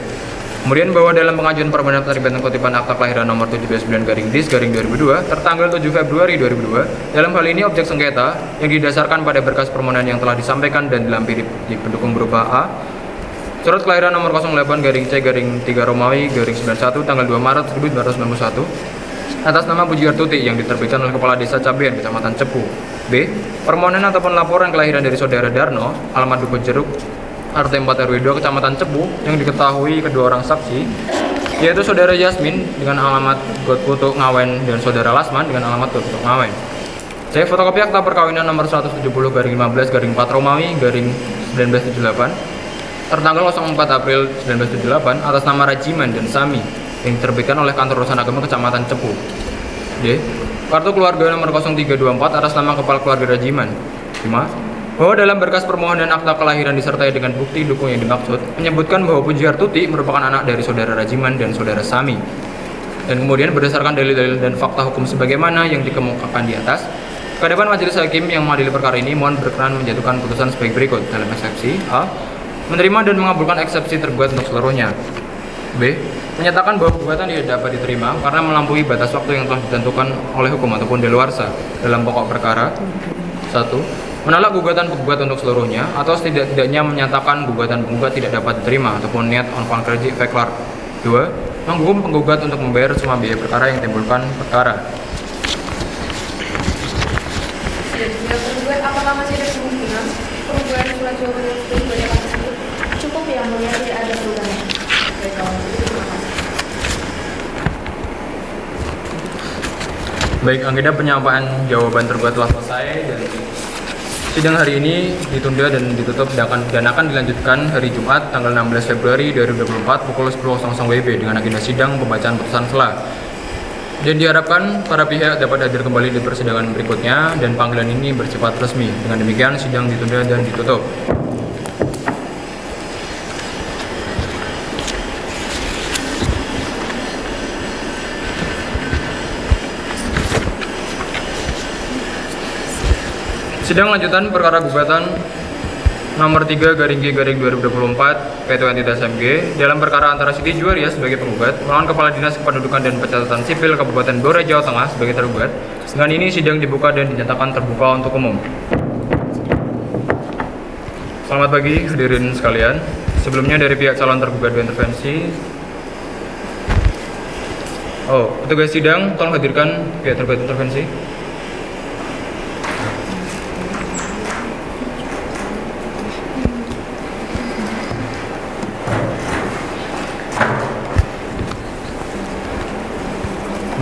Kemudian bahwa dalam pengajuan permohonan penerbitan kutipan akta kelahiran nomor 729/DIS/2002 tertanggal 7 Februari 2002, dalam hal ini objek sengketa yang didasarkan pada berkas permohonan yang telah disampaikan dan dilampiri di pendukung berupa A. Surat kelahiran nomor 08-C-3 Romawi 91 tanggal 2 Maret 1991 atas nama Pujiar Tuti yang diterbitkan oleh Kepala Desa Cabean Kecamatan Cepu. B. Permohonan ataupun laporan kelahiran dari Saudara Darno, alamat Dukuh Jeruk, RT 4 RW 2 Kecamatan Cepu, yang diketahui kedua orang saksi, yaitu Saudara Yasmin dengan alamat Godputu Ngawen dan Saudara Lasman dengan alamat Godputu Ngawen. C. Fotokopi akta perkawinan nomor 170/15/4 Romawi 1978 tertanggal 04 April 1978 atas nama Rajiman dan Sami yang diterbitkan oleh Kantor Urusan Agama Kecamatan Cepu. D. Kartu keluarga nomor 0324 atas nama Kepala Keluarga Rajiman. 5. Bahwa dalam berkas permohonan akta kelahiran disertai dengan bukti dukung yang dimaksud menyebutkan bahwa Pujiar Tuti merupakan anak dari Saudara Rajiman dan Saudara Sami. Dan kemudian berdasarkan dalil-dalil dan fakta hukum sebagaimana yang dikemukakan di atas, kehadapan majelis hakim yang mengadili perkara ini mohon berkenan menjatuhkan putusan sebagai berikut. Dalam eksepsi: A. Menerima dan mengabulkan eksepsi tergugat untuk seluruhnya. B. Menyatakan bahwa gugatan tidak dapat diterima karena melampaui batas waktu yang telah ditentukan oleh hukum ataupun daluarsa. Dalam pokok perkara: 1. Menolak gugatan penggugat untuk seluruhnya atau setidak-tidaknya menyatakan gugatan penggugat tidak dapat diterima ataupun niat on concrete peklar. 2. Menghukum penggugat untuk membayar semua biaya perkara yang timbulkan perkara. Penggugat, apakah masih ada kemungkinan perubahan surat jawaban yang sudah dibacakan tersebut? Cukup yang mulia, tidak ada perubahan. Baik, terima kasih. Baik, agenda penyampaian jawaban tergugat telah selesai dan sidang hari ini ditunda dan ditutup dan akan dilanjutkan hari Jumat tanggal 16 Februari 2024 pukul 10.00 WIB dengan agenda sidang pembacaan putusan sela. Dan diharapkan para pihak dapat hadir kembali di persidangan berikutnya dan panggilan ini bersifat resmi. Dengan demikian sidang ditunda dan ditutup. Sidang lanjutan perkara gugatan nomor 3/G/2024 PT Entitas MG dalam perkara antara Siti Juwaria sebagai penggugat melawan Kepala Dinas Kependudukan dan Pencatatan Sipil Kabupaten Blora, Jawa Tengah sebagai tergugat. Dengan ini sidang dibuka dan dinyatakan terbuka untuk umum. Selamat pagi hadirin sekalian. Sebelumnya dari pihak calon tergugat dua intervensi Oh, petugas sidang, tolong hadirkan pihak terkait intervensi.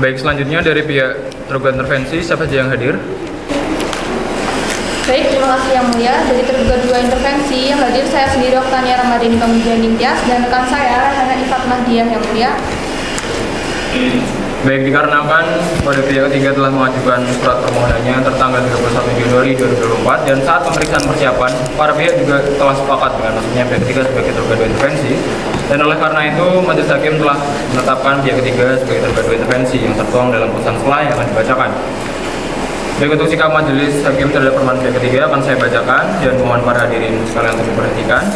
Baik, selanjutnya dari pihak tergugat intervensi, siapa saja yang hadir? Baik, terima kasih Yang Mulia. Dari tergugat 2 intervensi yang hadir, saya sendiri Oktania Ramadhani Pamujaya Ningtyas dan rekan saya Hana Ifat Mahdiah Yang Mulia. Baik, dikarenakan pada pihak ketiga telah mengajukan surat permohonannya tertanggal 31 Januari 2024 dan saat pemeriksaan persiapan, para pihak juga telah sepakat dengan maksudnya pihak ketiga sebagai tergugat 2 intervensi. Dan oleh karena itu, Majelis Hakim telah menetapkan pihak ketiga sebagai tergugat 2 intervensi yang tertuang dalam putusan selah yang akan dibacakan. Baik, untuk sikap Majelis Hakim terhadap permohonan pihak ketiga akan saya bacakan dan mohon para hadirin sekalian untuk diperhatikan.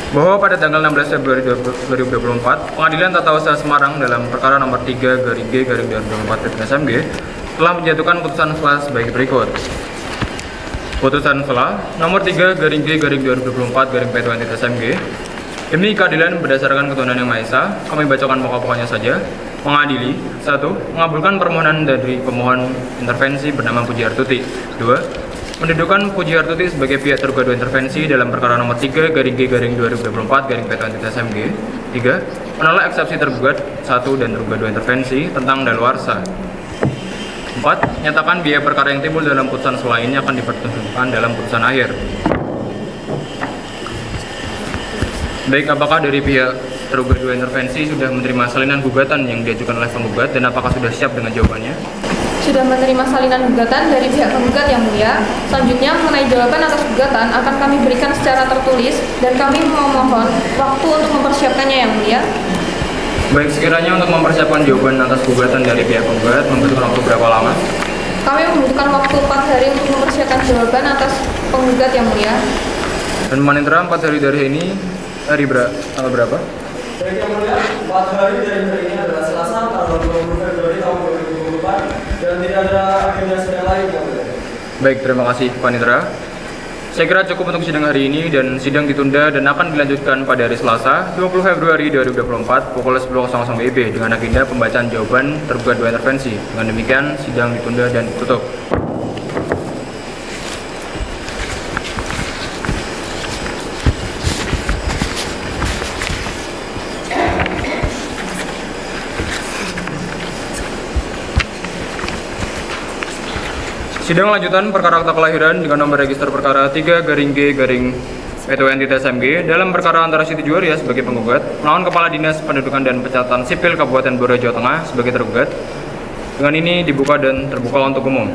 Bahwa pada tanggal 16 Februari 2024, Pengadilan Tata Usaha Semarang dalam perkara nomor 3/G/2024 SMG telah menjatuhkan putusan selah sebagai berikut. Putusan selah nomor 3/G/2024 SMG. Demi keadilan berdasarkan ketuhanan Yang Maha Esa, kami bacakan pokok-pokoknya saja. Mengadili: 1. Mengabulkan permohonan dari pemohon intervensi bernama Puji Hartuti. 2. Mendudukan Puji Hartuti sebagai pihak tergugat 2 intervensi dalam perkara nomor 3/G/2024 SMG. 3. Menolak eksepsi tergugat 1 dan tergugat 2 intervensi tentang daluarsa. 4. Nyatakan biaya perkara yang timbul dalam putusan selah ini akan dipertentukan dalam putusan akhir. Baik, apakah dari pihak tergugat 2 intervensi sudah menerima salinan gugatan yang diajukan oleh penggugat dan apakah sudah siap dengan jawabannya? Sudah menerima salinan gugatan dari pihak penggugat Yang Mulia. Selanjutnya mengenai jawaban atas gugatan akan kami berikan secara tertulis dan kami memohon waktu untuk mempersiapkannya Yang Mulia. Baik, sekiranya untuk mempersiapkan jawaban atas gugatan dari pihak penggugat membutuhkan waktu berapa lama? Kami membutuhkan waktu 4 hari untuk mempersiapkan jawaban atas penggugat Yang Mulia. Dan Manindra, 4 hari dari ini, tanggal berapa? Baik, Yang Mulia, 4 hari dari hari ini adalah Selasa, tanggal 20 Februari tahun 2024 dan tidak ada agenda sidang lain, Yang Mulia. Baik, terima kasih Pak Nitra. Saya kira cukup untuk sidang hari ini dan sidang ditunda dan akan dilanjutkan pada hari Selasa 20 Februari 2024 pukul 10.00 WIB dengan agenda pembacaan jawaban tergugat 2 intervensi. Dengan demikian, sidang ditunda dan ditutup. Sidang lanjutan perkara akta kelahiran dengan nomor register perkara 3/G/PTWNTT-SMG dalam perkara antara Siti Juwaria sebagai penggugat melawan Kepala Dinas Pendudukan dan Pencatatan Sipil Kabupaten Blora, Jawa Tengah sebagai tergugat. Dengan ini dibuka dan terbuka untuk umum.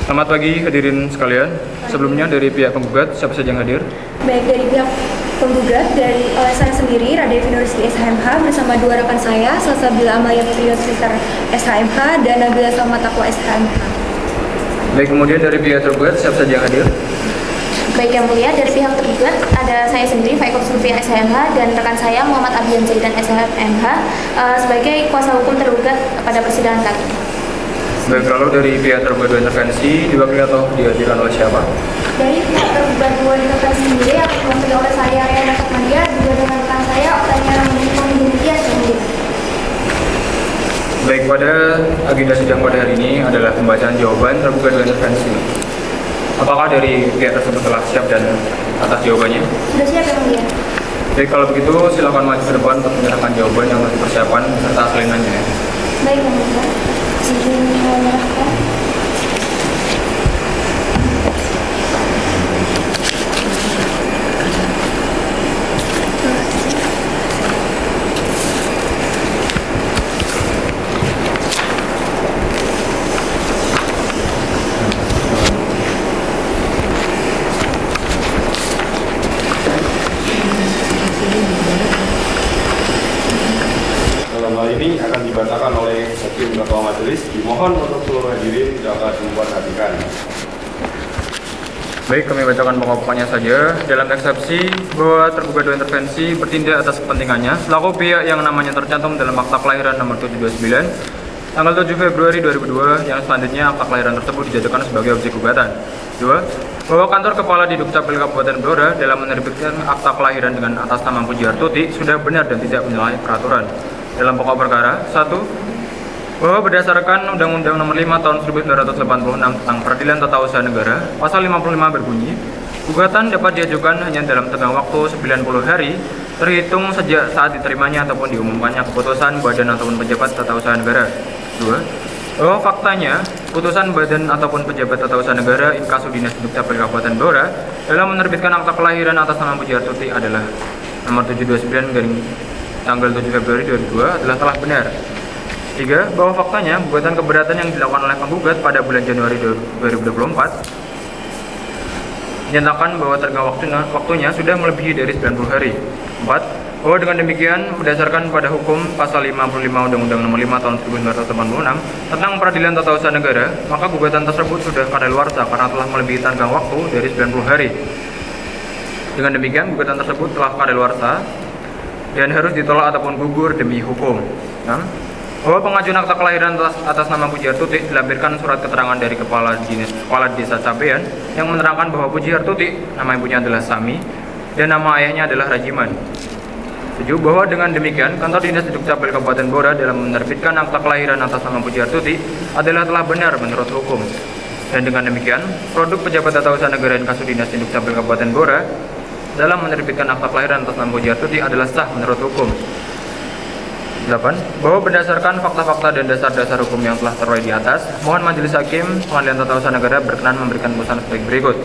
Selamat pagi hadirin sekalian. Sebelumnya dari pihak penggugat, siapa saja yang hadir? Baik, dari pihak penggugat oleh saya sendiri, Radevi Nuriski SHMH bersama 2 rekan saya, Salsabila Amalia Putri Yosfitar SHMH dan Nabila Salma Taqwa SHMH. Baik, kemudian dari pihak tergugat, siapa saja yang hadir? Baik, Yang Mulia, dari pihak tergugat ada saya sendiri Faikul Sulfia SHMH dan rekan saya Muhammad Abian Zaidan SHMH sebagai kuasa hukum tergugat pada persidangan kali ini. Baik, lalu dari pihak tergugat 2 intervensi diwakili atau dihadirkan oleh siapa? Dari pihak tergugat 2 intervensi sendiri yang diwakili oleh saya Riana Fatmania juga dengan rekan saya Oktania Ramadhani Pamujaya Ningtyas. Baik, pada agenda sidang pada hari ini adalah pembacaan jawaban tergugat 2 intervensi. Apakah dari pihak tersebut telah siap dan atas jawabannya? Sudah siap, Yang Mulia. Baik, kalau begitu silakan maju ke depan untuk menyerahkan jawaban yang telah dipersiapkan serta salinannya. Baik, Yang Mulia. Izin menyerahkan. Dalam hal ini akan dibacakan oleh Hakim Ketua Majelis. Dimohon untuk seluruh hadirin dapat memperhatikan. Baik, kami bacakan pokok-pokoknya saja. Dalam eksepsi bahwa tergugat 2 intervensi bertindak atas kepentingannya selaku pihak yang namanya tercantum dalam akta kelahiran nomor 729 Tanggal 7 Februari 2002 yang selanjutnya akta kelahiran tersebut dijatuhkan sebagai objek gugatan. 2. Bahwa kantor kepala di Dukcapil Kabupaten Blora dalam menerbitkan akta kelahiran dengan atas nama Pujiartuti sudah benar dan tidak menyalahi peraturan. Dalam pokok perkara, 1. Bahwa berdasarkan Undang-Undang Nomor 5 Tahun 1986 tentang Peradilan Tata Usaha Negara, Pasal 55 berbunyi, gugatan dapat diajukan hanya dalam tenggang waktu 90 hari terhitung sejak saat diterimanya ataupun diumumkannya keputusan badan ataupun pejabat tata usaha negara. 2. Bahwa faktanya, putusan badan ataupun pejabat tata usaha negara inkasu Dinas Dukcapil Kabupaten Blora dalam menerbitkan akta kelahiran atas nama Pujiartuti adalah nomor 729 garing tanggal 7 Februari 2002 adalah telah benar. 3. Bahwa faktanya, gugatan keberatan yang dilakukan oleh penggugat pada bulan Januari 2024 menyatakan bahwa tenggang waktunya sudah melebihi dari 90 hari. 4. Bahwa dengan demikian, berdasarkan pada hukum Pasal 55 Undang-Undang Nomor 5 Tahun 1986 tentang Peradilan Tata Usaha Negara, maka gugatan tersebut sudah kadaluarsa karena telah melebihi tenggang waktu dari 90 hari. Dengan demikian, gugatan tersebut telah kadaluarsa dan harus ditolak ataupun gugur demi hukum. 6. Bahwa pengajuan akta kelahiran atas nama Pujiartuti dilampirkan surat keterangan dari Kepala Desa Cabean yang menerangkan bahwa Pujiartuti nama ibunya adalah Sami dan nama ayahnya adalah Rajiman. 7. Bahwa dengan demikian, kantor Dinas Dukcapil Kabupaten Blora dalam menerbitkan akta kelahiran atas nama Pujiartuti adalah telah benar menurut hukum. Dan dengan demikian, produk pejabat tata usaha negara inkasu Dinas Dukcapil Kabupaten Blora dalam menerbitkan akta kelahiran atas nama Pujiartuti adalah sah menurut hukum. 8. Bahwa berdasarkan fakta-fakta dan dasar-dasar hukum yang telah terurai di atas, mohon Majelis Hakim Pengadilan Tata Usaha Negara berkenan memberikan putusan sebagai berikut.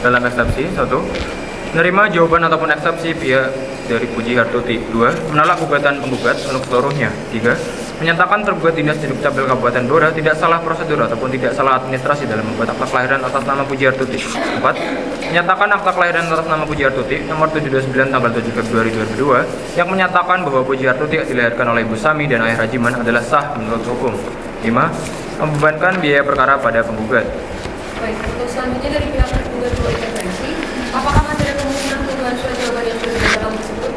Dalam eksepsi, 1. Menerima jawaban ataupun eksepsi pihak dari Pujiartuti. 2. Menolak gugatan penggugat untuk seluruhnya. 3. Menyatakan tergugat Dinas Dukcapil Kabupaten Blora tidak salah prosedur ataupun tidak salah administrasi dalam membuat akta kelahiran atas nama Pujiartuti. 4. Menyatakan akta kelahiran atas nama Pujiartuti nomor 729 tanggal 7 Februari 2002 yang menyatakan bahwa Pujiartuti dilahirkan oleh Ibu Sami dan ayah Rajiman adalah sah menurut hukum. 5. Membebankan biaya perkara pada penggugat. Baik, untuk selanjutnya dari pihak tergugat dua intervensi, apakah masih ada kemungkinan tuduhan surat jawaban yang sudah diberikan tersebut?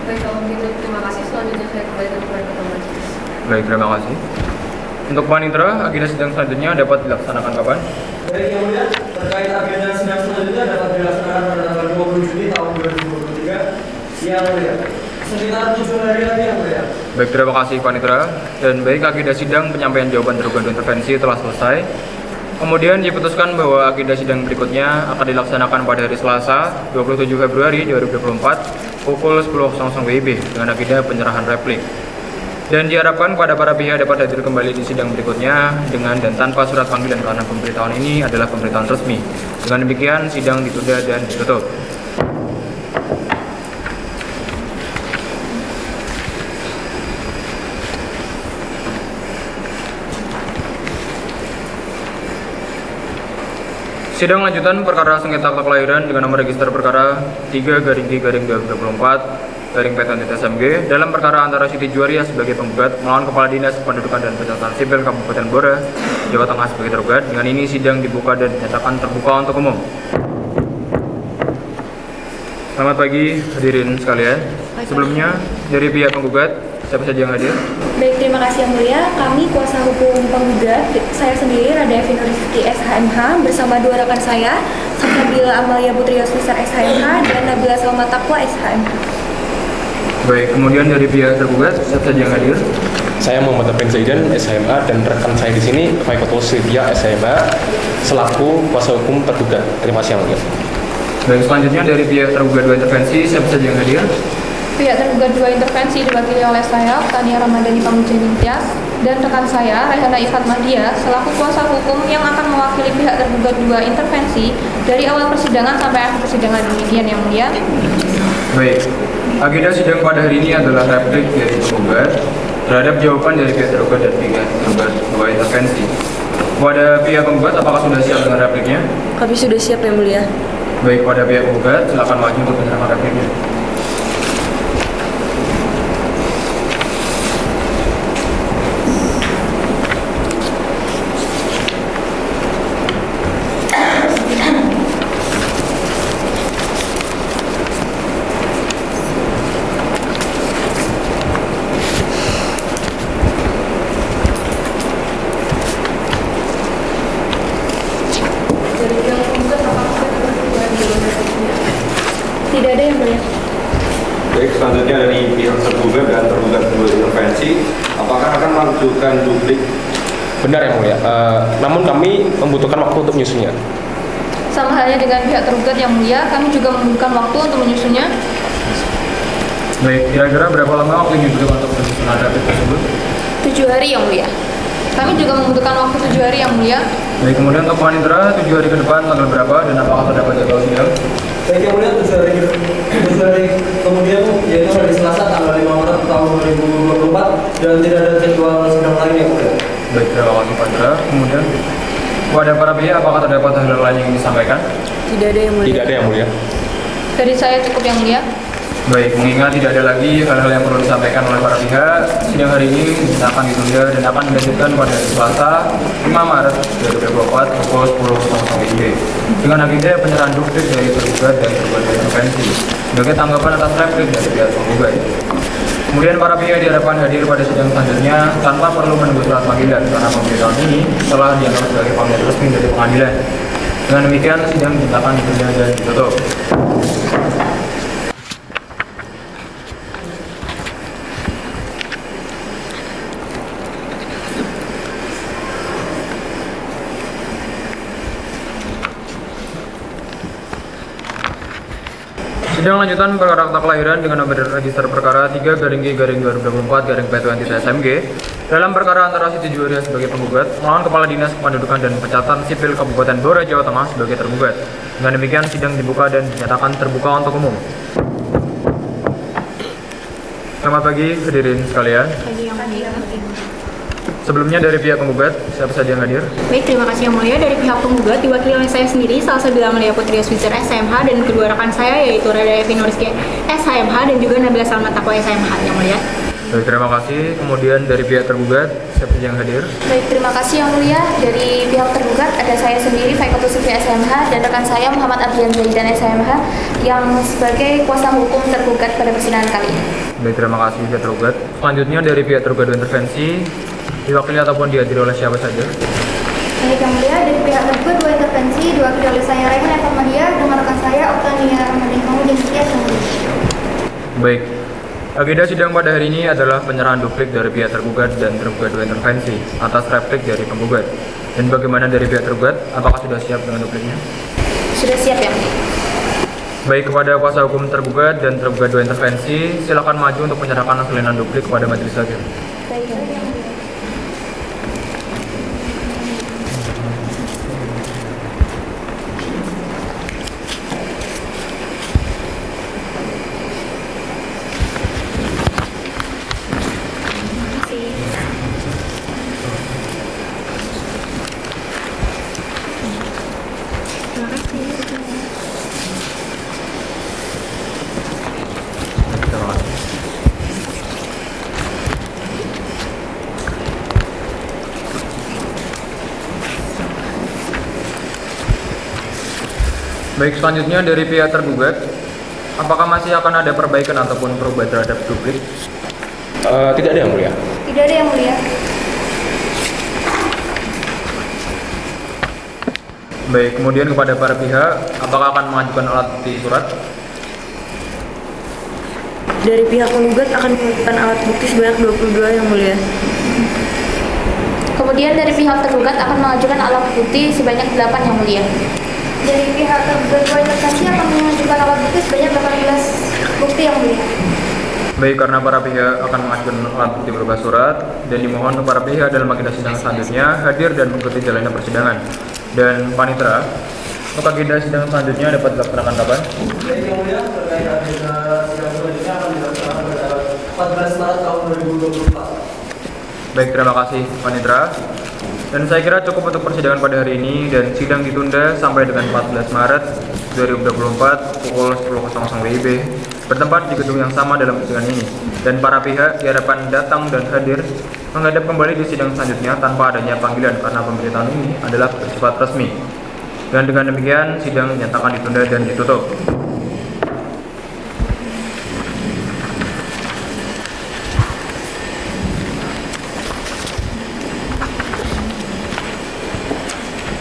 Baik, kalau begitu terima kasih. Selanjutnya saya kembalikan kepada Ketua Majelis. Baik, terima kasih. Untuk panitera, agenda sidang selanjutnya dapat dilaksanakan kapan? Baik, yang mulia, terkait agenda sidang selanjutnya dapat dilaksanakan pada tanggal 20 Juni tahun 2023. Yang mulia, sekitar 7 hari lagi yang mulia. Baik, terima kasih panitera. Dan baik, agenda sidang penyampaian jawaban tergugat intervensi telah selesai. Kemudian diputuskan bahwa agenda sidang berikutnya akan dilaksanakan pada hari Selasa 27 Februari 2024 pukul 10.00 WIB dengan agenda penyerahan replik. Dan diharapkan pada para pihak dapat hadir kembali di sidang berikutnya dengan dan tanpa surat panggilan karena pemberitahuan ini adalah pemberitahuan resmi. Dengan demikian, sidang ditunda dan ditutup. Sidang lanjutan perkara sengketa akta kelahiran dengan nomor register perkara 3/2023-2024/PT dalam perkara antara Siti Juwaria sebagai penggugat melawan Kepala Dinas Kependudukan dan Pencatatan Sipil Kabupaten Blora, Jawa Tengah sebagai tergugat. Dengan ini sidang dibuka dan dinyatakan terbuka untuk umum. Selamat pagi hadirin sekalian. Sebelumnya dari pihak penggugat, siapa saja yang hadir? Baik, terima kasih yang mulia. Kami kuasa hukum penggugat, saya sendiri Rada Evi Nuriski SHMH bersama dua rekan saya, Salsabila Amalia Putri Yosmisar SHMH dan Nabila Salma Taqwa SHMH. Baik, kemudian dari pihak tergugat, siapa saja yang hadir? Saya Muhammad Abin Zaidan SHMH dan rekan saya di sini Faikotul Sylvia SHMH selaku kuasa hukum tergugat. Terima kasih yang mulia. Baik, selanjutnya dari pihak tergugat dua intervensi, siapa saja yang hadir? Pihak tergugat dua intervensi diwakili oleh saya, Tania Ramadhani Pamujani Tias, dan rekan saya, Rehana Ifat Mahdia, selaku kuasa hukum yang akan mewakili pihak tergugat dua intervensi dari awal persidangan sampai akhir persidangan. Demikian yang mulia. Baik, agenda sidang pada hari ini adalah replik dari penggugat terhadap jawaban dari pihak tergugat dan pihak tergugat dua intervensi. Pada pihak penggugat, apakah sudah siap dengan repliknya? Kami sudah siap yang mulia. Baik, pada pihak penggugat, silakan maju untuk menyerahkan repliknya. tergugat dua intervensi, apakah akan mengajukan duplik? Benar yang mulia. Namun kami membutuhkan waktu untuk menyusunnya. Sama halnya dengan pihak tergugat yang mulia, kami juga membutuhkan waktu untuk menyusunnya. Baik, kira-kira berapa lama waktu yang dibutuhkan untuk menyusun duplik tersebut? 7 hari yang mulia. Kami juga membutuhkan waktu 7 hari yang mulia. Baik, kemudian untuk panitera 7 hari ke depan tanggal berapa dan apakah terdapat jadwal sidang? Baik, yang mulia 7 hari kemudian yaitu hari Selasa tanggal 5 Maret tahun 2024 dan tidak ada jadwal sidang lain yang mulia. Baik, terima kasih panitera. Kemudian kepada para pihak apakah terdapat hal lain yang ingin disampaikan? Tidak ada yang mulia. Tidak ada yang mulia. Dari saya cukup yang mulia. Baik, mengingat tidak ada lagi hal-hal yang perlu disampaikan oleh para pihak, sidang hari ini akan ditunda dan akan dilanjutkan pada hari Selasa 5 Maret 2024 pukul 10.00 WIB dengan agenda penyerahan duplik dari tergugat dan tergugat intervensi sebagai tanggapan atas replik dari pihak penggugat. Kemudian para pihak diharapkan hadir pada sidang selanjutnya tanpa perlu menunggu surat panggilan karena pemberitahuan ini telah dianggap sebagai panggilan resmi dari pengadilan. Dengan demikian sidang dinyatakan ditunda dan ditutup. Sidang lanjutan perkara akta kelahiran dengan nomor register perkara 3-G-2024-P20-SMG dalam perkara antara Siti Juwaria sebagai penggugat melawan Kepala Dinas Kependudukan dan Pencatatan Sipil Kabupaten Blora, Jawa Tengah sebagai tergugat. Dengan demikian sidang dibuka dan dinyatakan terbuka untuk umum. Selamat pagi hadirin sekalian. Sebelumnya dari pihak penggugat, siapa saja yang hadir? Baik, terima kasih yang mulia. Dari pihak penggugat diwakili oleh saya sendiri, Salsabila Amalia Putri Yoswitzer SHMH dan kedua rekan saya yaitu Rada Evi Nuriski SHMH dan juga Nabila Salma Takwa SHMH yang mulia. Baik, terima kasih. Kemudian dari pihak tergugat, siapa saja yang hadir? Baik, terima kasih yang mulia. Dari pihak tergugat ada saya sendiri Faikotus Sufia SHMH dan rekan saya Muhammad Abian Zaidan SHMH yang sebagai kuasa hukum tergugat pada persidangan kali ini. Baik, terima kasih pihak tergugat. Selanjutnya dari pihak tergugat intervensi diwakili ataupun dihadiri oleh siapa saja? Baik, yang mulia, dari pihak tergugat dua intervensi diwakili oleh saya Raihan Eva Madia dan rekan saya Oktania Ramadhan Kamu dan Setia Sanggup. Baik, agenda sidang pada hari ini adalah penyerahan duplik dari pihak tergugat dan tergugat dua intervensi atas replik dari penggugat. Dan bagaimana dari pihak tergugat? Apakah sudah siap dengan dupliknya? Sudah siap ya? Baik, kepada kuasa hukum tergugat dan tergugat dua intervensi, silakan maju untuk menyerahkan salinan duplik kepada majelis hakim. Baik, Baik, selanjutnya dari pihak tergugat, apakah masih akan ada perbaikan ataupun perubahan terhadap duplik? Tidak ada yang mulia. Tidak ada yang mulia. Baik, kemudian kepada para pihak, apakah akan mengajukan alat bukti surat? Dari pihak penggugat akan mengajukan alat bukti sebanyak 22 yang mulia. kemudian dari pihak tergugat akan mengajukan alat bukti sebanyak 8 yang mulia. Dari pihak tergugat dua intervensi akan mengajukan alat bukti sebanyak 18 bukti yang mulia. Baik, karena para pihak akan mengajukan alat bukti berupa surat dan dimohon para pihak dalam agenda sidang selanjutnya hadir dan mengikuti jalannya persidangan. Dan panitera, untuk agenda sidang selanjutnya dapat dilaksanakan kapan? Baik, yang mulia, terkait agenda sidang selanjutnya akan dilaksanakan pada 14 Maret tahun 2024. Baik, terima kasih panitera. Dan saya kira cukup untuk persidangan pada hari ini dan sidang ditunda sampai dengan 14 Maret 2024 pukul 10.00 WIB bertempat di gedung yang sama dalam persidangan ini. Dan para pihak diharapkan datang dan hadir menghadap kembali di sidang selanjutnya tanpa adanya panggilan karena pemberitahuan ini adalah bersifat resmi. Dan dengan demikian sidang dinyatakan ditunda dan ditutup.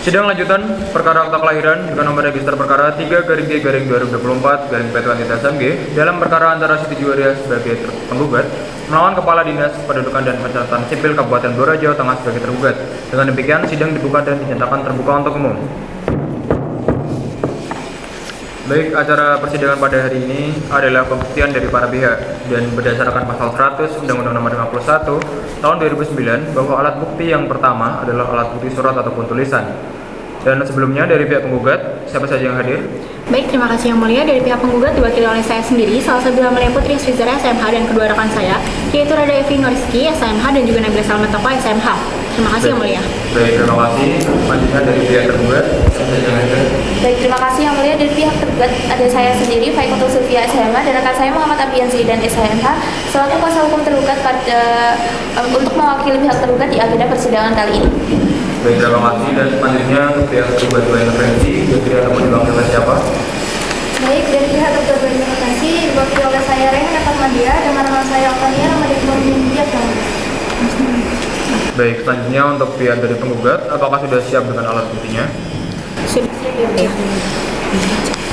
Sidang lanjutan perkara akta kelahiran dengan nomor register perkara 3-G-2024-P20-SMG dalam perkara antara Siti Juwaria sebagai penggugat melawan Kepala Dinas Kependudukan dan Pencatatan Sipil Kabupaten Blora, Jawa Tengah sebagai tergugat. Dengan demikian, sidang dibuka dan dinyatakan terbuka untuk umum. Baik, acara persidangan pada hari ini adalah pembuktian dari para pihak dan berdasarkan pasal 100 Undang-Undang Nomor 51 Tahun 2009 bahwa alat bukti yang pertama adalah alat bukti surat ataupun tulisan. Dan sebelumnya dari pihak penggugat, siapa saja yang hadir? Baik, terima kasih Yang Mulia. Dari pihak penggugat diwakili oleh saya sendiri, Salsabila Amalia Putri Yoswizara SHMH dan kedua rekan saya, yaitu Rada Evi Nuriski SHMH dan juga Nabila Salma Taqwa SHMH. Terima kasih Yang Mulia. Baik, terima kasih. Selanjutnya dari pihak tergugat, siapa saja yang hadir? Baik, terima kasih Yang Mulia. Dari pihak tergugat ada saya sendiri, Faikotul Sylvia SHMH, dan rekan saya Muhammad Abian Zaidan SHMH selaku kuasa hukum tergugat untuk mewakili pihak tergugat di agenda persidangan kali ini. Baik, terima kasih. Dan selanjutnya untuk pihak tergugat dua intervensi, kira-kira ataupun diwakili oleh siapa? Baik, dari pihak tergugat dua intervensi diwakili oleh saya Rehana Fatmadia dengan rekan saya Otania Ramadhan Pemimpin. Baik, selanjutnya untuk pihak dari penggugat, apakah sudah siap dengan alat buktinya? Sudah siap.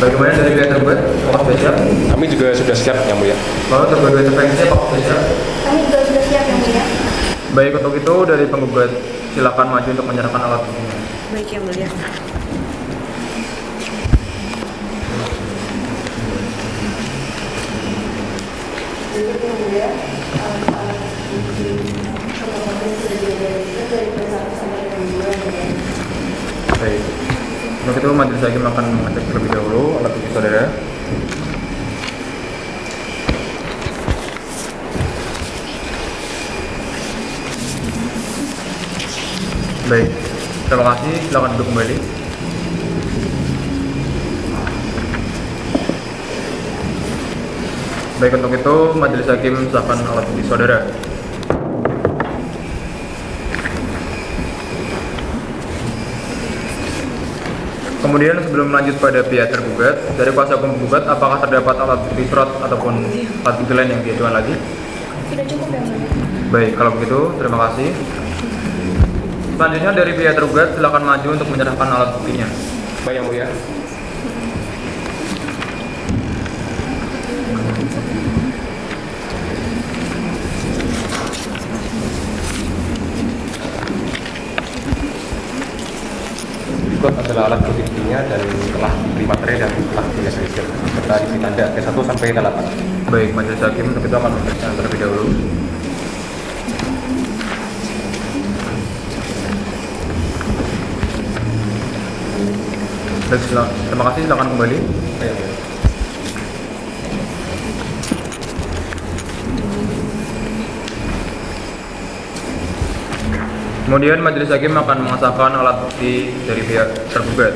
Bagaimana dari pihak tergugat? Apakah sudah siap? Kami juga sudah siap, Yang Mulia. Kalau tergugat dua intervensi, apakah sudah siap? Kami juga sudah siap Yang Mulia. Baik, untuk itu dari penggugat silakan maju untuk menyerahkan alat buktinya. Baik Yang Mulia. Baik, untuk itu majelis hakim akan mengecek terlebih dahulu alat bukti saudara. Baik, terima kasih. Silakan duduk kembali. Baik, untuk itu majelis hakim sahkan alat bukti saudara. Kemudian sebelum lanjut pada pihak tergugat, dari kuasa hukum penggugat, apakah terdapat alat bukti surat ataupun alat bukti lain yang diajukan lagi? Sudah cukup Yang Mulia. Baik, kalau begitu terima kasih. Selanjutnya dari pihak tergugat silakan maju untuk menyerahkan alat buktinya. Baik, Yang Mulia. Berikut adalah alat buktinya dan telah diberi materi dan telah dihasilkan serta isi tanda T1 sampai T8. Baik, majelis hakim untuk itu akan memeriksa terlebih dahulu. Baik, terima kasih. Silakan kembali. Kemudian majelis hakim akan mengesahkan alat bukti dari pihak tergugat.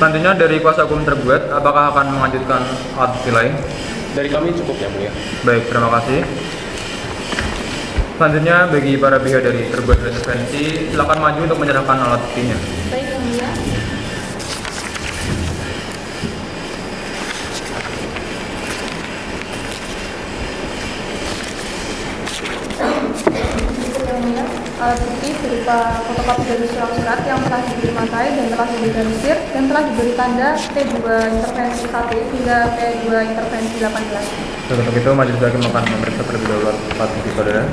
Selanjutnya dari kuasa hukum tergugat, apakah akan mengajukan alat bukti lain? Dari kami cukup, Yang Mulia. Baik, terima kasih. Selanjutnya bagi para pihak dari tergugat dan intervensi, silakan maju untuk menyerahkan alat buktinya. Baik Yang Mulia. Alat bukti berupa fotokopi dari surat-surat yang telah diberi matrai dan telah diidentifikasi dan telah diberi tanda T2 intervensi 1 hingga T2 intervensi 18. Untuk itu majelis hakim akan memeriksa terlebih dahulu alat bukti saudara.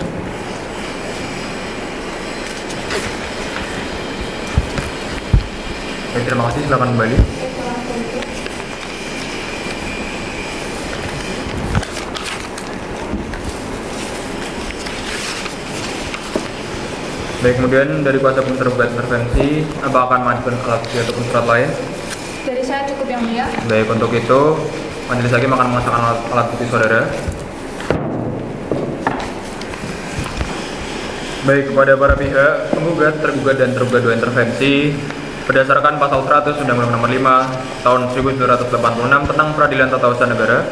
Baik, terima kasih. Silakan kembali. Baik, kemudian dari kuasa hukum tergugat intervensi, apa akan mengajukan alat bukti ataupun surat lain? Dari saya cukup Yang Mulia. Baik, untuk itu majelis hakim akan mengesahkan alat bukti saudara. Baik, kepada para pihak penggugat, tergugat dan tergugat dua intervensi, berdasarkan pasal 100 Undang-Undang Nomor 5 Tahun 1986 tentang Peradilan Tata Usaha Negara,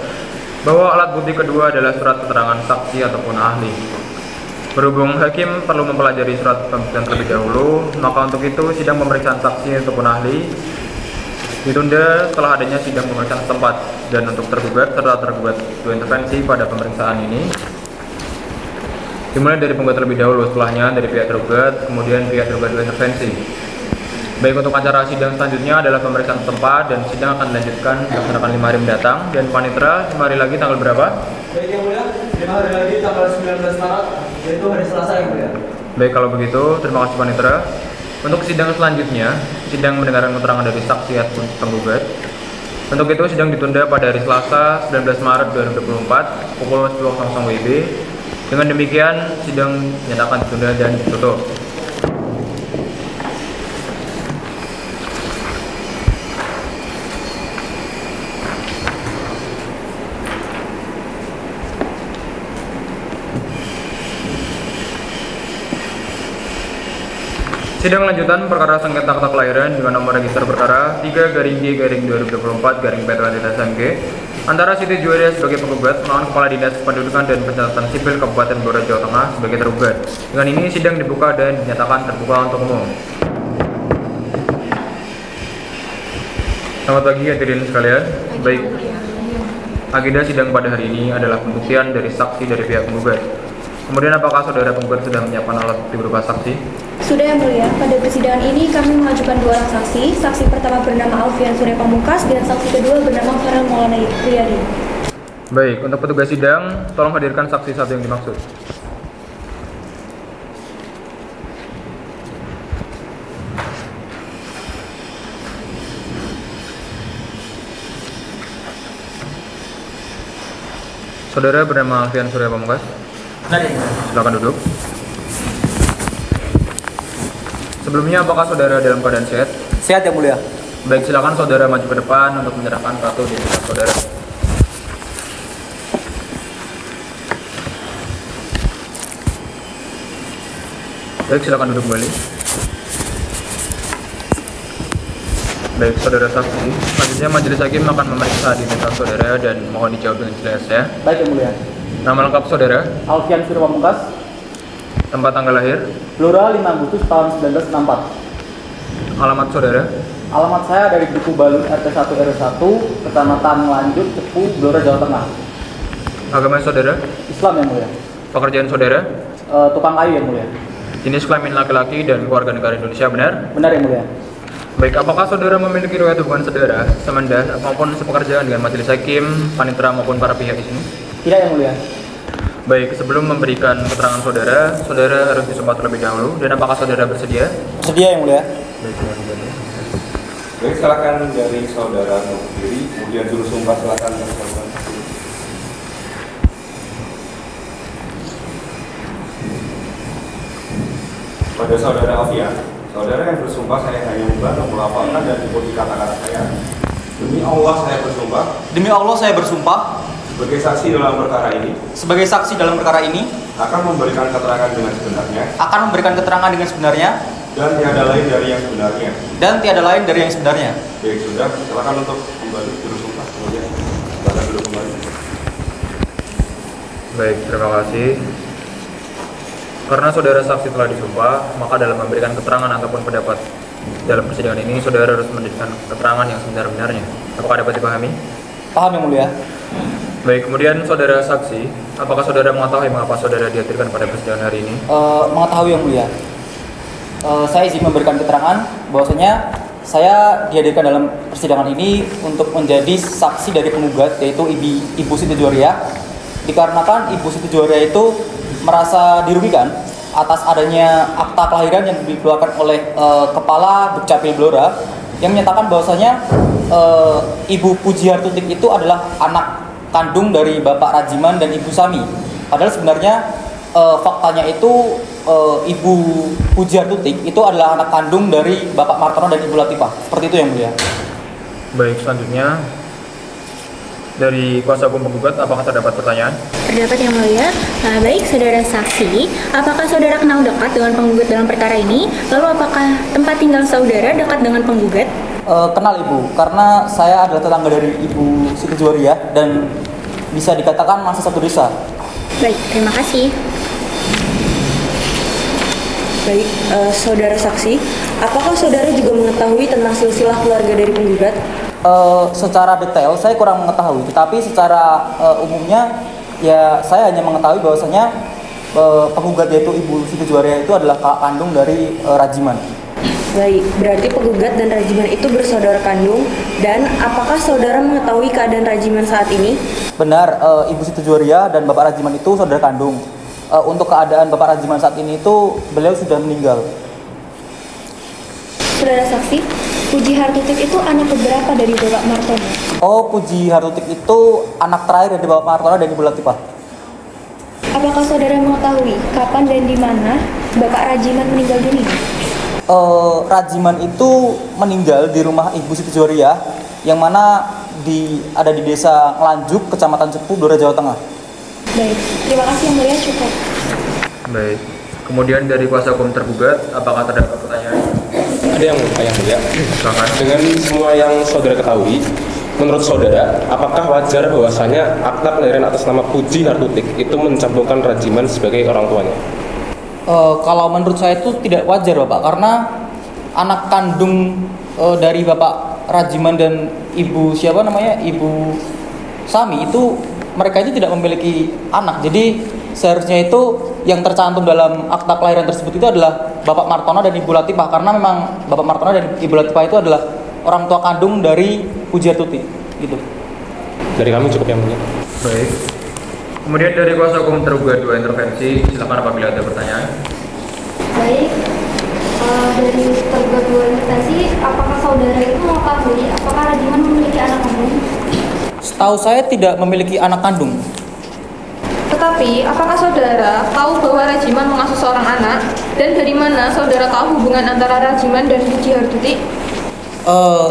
bahwa alat bukti kedua adalah surat keterangan saksi ataupun ahli. Berhubung hakim perlu mempelajari surat pembuktian terlebih dahulu, maka untuk itu sidang pemeriksaan saksi ataupun ahli ditunda setelah adanya sidang pemeriksaan setempat. Dan untuk tergugat serta tergugat dua intervensi pada pemeriksaan ini dimulai dari penggugat terlebih dahulu, setelahnya dari pihak tergugat, kemudian pihak tergugat dua intervensi. Baik, untuk acara sidang selanjutnya adalah pemeriksaan tempat dan sidang akan dilanjutkan dilaksanakan 5 hari mendatang. Dan panitera 5 hari lagi tanggal berapa? Baik yang mulia, 5 hari lagi tanggal 19 Maret, yaitu hari Selasa yang mulia. Baik, kalau begitu terima kasih panitera. Untuk sidang selanjutnya, sidang mendengarkan keterangan dari saksi ataupun penggugat. Untuk itu sidang ditunda pada hari Selasa 19 Maret 2024 pukul 10.00 WIB. Dengan demikian sidang dinyatakan ditunda dan ditutup. Sidang lanjutan perkara sengketa akta kelahiran dengan nomor register perkara 3-G-2024-PT-SMG antara Siti Juwaria sebagai penggugat melawan Kepala Dinas Pendudukan dan Pencatatan Sipil Kabupaten Blora, Jawa Tengah sebagai tergugat. Dengan ini sidang dibuka dan dinyatakan terbuka untuk umum. Selamat pagi hadirin sekalian. Baik, agenda sidang pada hari ini adalah pembuktian dari saksi dari pihak penggugat. Kemudian apakah saudara penggugat sudah menyiapkan alat bukti berupa saksi? Sudah yang mulia, pada persidangan ini kami mengajukan 2 orang saksi. Saksi pertama bernama Alfian Surya Pamungkas dan saksi kedua bernama Farel Maulana Riyadi. Baik, untuk petugas sidang, tolong hadirkan saksi satu yang dimaksud. Saudara bernama Alfian Surya Pamungkas. Silakan duduk. Sebelumnya, apakah saudara dalam keadaan sehat? Sehat yang mulia. Baik, silakan saudara maju ke depan untuk menyerahkan kartu identitas saudara. Baik, silakan duduk kembali. Baik, saudara saksi. Selanjutnya majelis hakim akan memeriksa identitas saudara dan mohon dijawab dengan jelas ya. Baik yang mulia. Nama lengkap saudara? Alfian Surya Pamungkas. Tempat tanggal lahir? Blora 5 Agustus tahun 1964. Alamat saudara? Alamat saya dari Duku Balut RT 1 RW 1, Kecamatan Lanjut, Cepu, Blora, Jawa Tengah. Agama saudara? Islam yang mulia. Pekerjaan saudara? Tukang kayu yang mulia. Jenis kelamin laki-laki dan keluarga negara Indonesia benar? Benar yang mulia. Baik, apakah saudara memiliki riwayat hubungan saudara, semendah maupun sepekerjaan dengan majelis hakim, panitera maupun para pihak di sini? Tidak yang mulia. Baik, sebelum memberikan keterangan saudara, saudara harus disumpah terlebih dahulu. Dan apakah saudara bersedia? Bersedia yang mulia. Baik, silakan dari saudara berdiri, kemudian juru sumpah silakan. Pada saudara Alfian, saudara yang bersumpah saya hanya membantu melafalkan dan mengikuti kata-kata saya. Demi Allah saya bersumpah. Demi Allah saya bersumpah. Sebagai saksi dalam perkara ini. Sebagai saksi dalam perkara ini. Akan memberikan keterangan dengan sebenarnya. Akan memberikan keterangan dengan sebenarnya. Dan tiada lain dari yang sebenarnya. Dan tiada lain dari yang sebenarnya. Baik, sudah. Silakan untuk kembali juru sumpah. Kemudian silakan duduk kembali. Baik, terima kasih. Karena saudara saksi telah disumpah, maka dalam memberikan keterangan ataupun pendapat dalam persidangan ini, saudara harus memberikan keterangan yang sebenar-benarnya. Apakah dapat dipahami? Paham yang mulia. Baik, kemudian saudara saksi, apakah saudara mengetahui mengapa saudara dihadirkan pada persidangan hari ini? Mengetahui yang mulia. Saya izin memberikan keterangan bahwasanya saya dihadirkan dalam persidangan ini untuk menjadi saksi dari penggugat, yaitu Ibu Siti Juwaria. Dikarenakan Ibu Siti Juwaria itu merasa dirugikan atas adanya akta kelahiran yang dikeluarkan oleh Kepala Dukcapil Blora yang menyatakan bahwasanya Ibu Pujihartutik itu adalah anak kandung dari Bapak Rajiman dan Ibu Sami. Padahal sebenarnya faktanya itu Ibu Pujihartutik itu adalah anak kandung dari Bapak Martono dan Ibu Latifah. Seperti itu yang mulia. Baik, selanjutnya dari kuasa hukum penggugat, apakah terdapat pertanyaan? Terdapat yang mulia. Baik, saudara saksi, apakah saudara kenal dekat dengan penggugat dalam perkara ini? Lalu apakah tempat tinggal saudara dekat dengan penggugat? Kenal Ibu, karena saya adalah tetangga dari Ibu Siti Juwaria dan bisa dikatakan masih satu desa. Baik, terima kasih. Baik, saudara saksi, apakah saudara juga mengetahui tentang silsilah keluarga dari penggugat? Secara detail saya kurang mengetahui, tetapi secara umumnya ya saya hanya mengetahui bahwasanya penggugat yaitu Ibu Siti Juwaria itu adalah kakak kandung dari Rajiman. Baik, berarti penggugat dan Rajiman itu bersaudara kandung. Dan apakah saudara mengetahui keadaan Rajiman saat ini? Benar, Ibu Siti Juwaria dan Bapak Rajiman itu saudara kandung. Untuk keadaan Bapak Rajiman saat ini itu beliau sudah meninggal. Saudara saksi, Puji Hartutik itu anak keberapa dari Bapak Martono? Oh, Puji Hartutik itu anak terakhir dari Bapak Martono dan Ibu Latifah. Apakah saudara mengetahui kapan dan di mana Bapak Rajiman meninggal dunia? Rajiman itu meninggal di rumah Ibu Siti Juwaria yang mana ada di desa Ngelanjuk, Kecamatan Cepu, Blora, Jawa Tengah. Baik, terima kasih yang mulia, cukup. Baik. Kemudian dari kuasa hukum tergugat, apakah terdapat pertanyaan? Ada yang mulia. Dengan semua yang saudara ketahui, menurut saudara, apakah wajar bahwasanya akta kelahiran atas nama Puji Hartutik itu mencantumkan Rajiman sebagai orang tuanya? Kalau menurut saya itu tidak wajar, Bapak, karena anak kandung dari Bapak Rajiman dan Ibu Ibu Sami itu mereka itu tidak memiliki anak. Jadi seharusnya itu yang tercantum dalam akta kelahiran tersebut itu adalah Bapak Martono dan Ibu Latifah, karena memang Bapak Martono dan Ibu Latifah itu adalah orang tua kandung dari Puji Hartutik gitu. Dari kami cukup yang mulia. Baik. Kemudian dari kuasa hukum tergugat 2 intervensi, silakan apabila ada pertanyaan. Baik, dari tergugat 2 intervensi, apakah saudara itu mengetahui apakah Rajiman memiliki anak kandung? Setahu saya tidak memiliki anak kandung. Tetapi, apakah saudara tahu bahwa Rajiman mengasuh seorang anak? Dan dari mana saudara tahu hubungan antara Rajiman dan Puji Hartutik?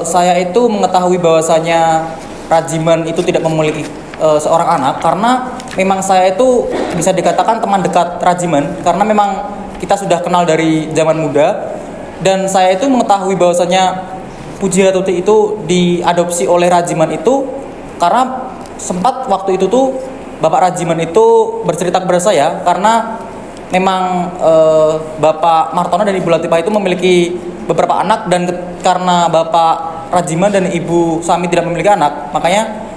Saya itu mengetahui bahwasanya Rajiman itu tidak memiliki seorang anak karena memang saya itu bisa dikatakan teman dekat Rajiman karena memang kita sudah kenal dari zaman muda, dan saya itu mengetahui bahwasanya Puji Hartutik itu diadopsi oleh Rajiman itu karena sempat waktu itu tuh Bapak Rajiman itu bercerita kepada saya karena memang Bapak Martono dan Ibu Latifah itu memiliki beberapa anak, dan karena Bapak Rajiman dan Ibu Sami tidak memiliki anak, makanya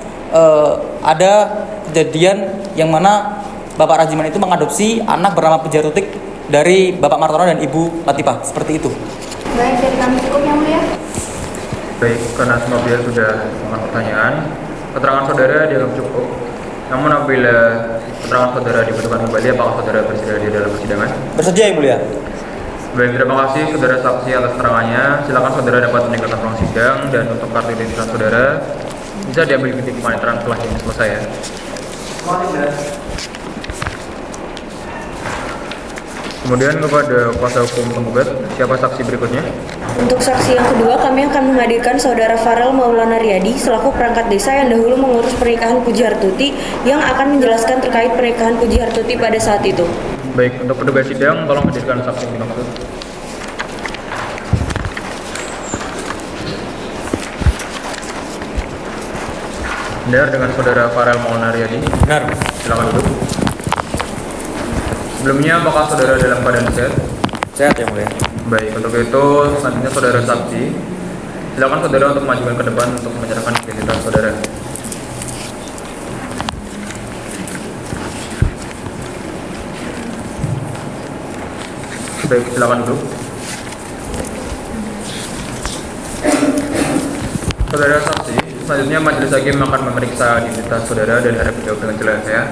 ada kejadian yang mana Bapak Rajiman itu mengadopsi anak bernama Puji Hartutik dari Bapak Martono dan Ibu Latifah, seperti itu. Baik, dari kami cukup yang mulia. Baik, karena semua pihak sudah mengajukan pertanyaan, keterangan saudara dianggap cukup. Namun apabila keterangan saudara dibutuhkan kembali, apakah saudara bersedia di dalam persidangan? Bersedia, Yang Mulia. Baik, terima kasih saudara saksi atas keterangannya. Silakan saudara dapat meninggalkan ruang sidang, dan untuk kartu identitas saudara bisa diambil ketika panitera setelah ini selesai ya. Kemudian kepada kuasa hukum penggugat, siapa saksi berikutnya? Untuk saksi yang kedua, kami akan menghadirkan Saudara Farel Maulana Riyadi selaku perangkat desa yang dahulu mengurus pernikahan Puji Hartutik yang akan menjelaskan terkait pernikahan Puji Hartutik pada saat itu. Baik, untuk petugas sidang, tolong hadirkan saksi yang dimaksud. Benar dengan saudara Farel Maulana Riyadi? Benar. Silakan duduk. Sebelumnya, apakah saudara dalam keadaan sehat? Sehat, Yang Mulia. Baik, untuk itu selanjutnya saudara saksi, silakan saudara untuk majukan ke depan untuk menyerahkan identitas saudara. Baik, silakan duduk. Saudara saksi, selanjutnya majelis hakim akan memeriksa identitas saudara dan harap dijawab dengan jelas ya.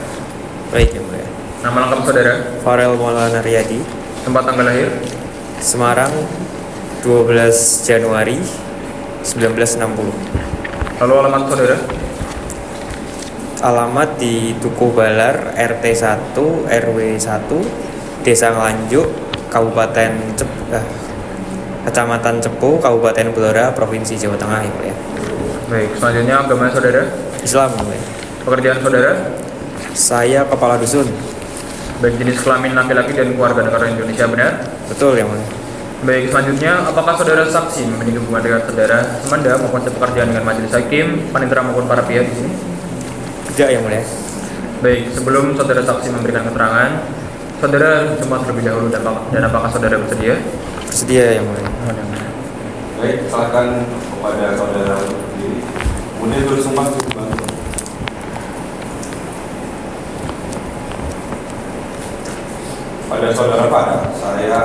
Baik, Yang Mulia. Nama lengkap saudara? Farel Maulana Riyadi. Tempat tanggal lahir? Semarang, 12 Januari 1960. Lalu alamat saudara? Alamat di Tuku Balar, RT 1, RW 1, Desa Ngelanjuk, Kecamatan Cepu, Kabupaten Blora, Provinsi Jawa Tengah, ya, Mulia. Baik, selanjutnya agama saudara? Islam, Mulia. Pekerjaan saudara? Saya kepala dusun. Baik, jenis kelamin laki-laki dan keluarga negara Indonesia, benar? Betul, Yang Mulia. Baik, selanjutnya apakah saudara saksi memiliki hubungan dengan saudara semanda maupun sepekerjaan dengan majelis hakim, panitera maupun para pihak di sini? Tidak, Yang Mulia. Baik, sebelum saudara saksi memberikan keterangan, saudara sempat terlebih dahulu dan apakah saudara bersedia? Bersedia, Yang Mulia. Baik, silakan kepada saudara sendiri. Kemudian bersumpah cukup bantu. Pada saudara Farel, saya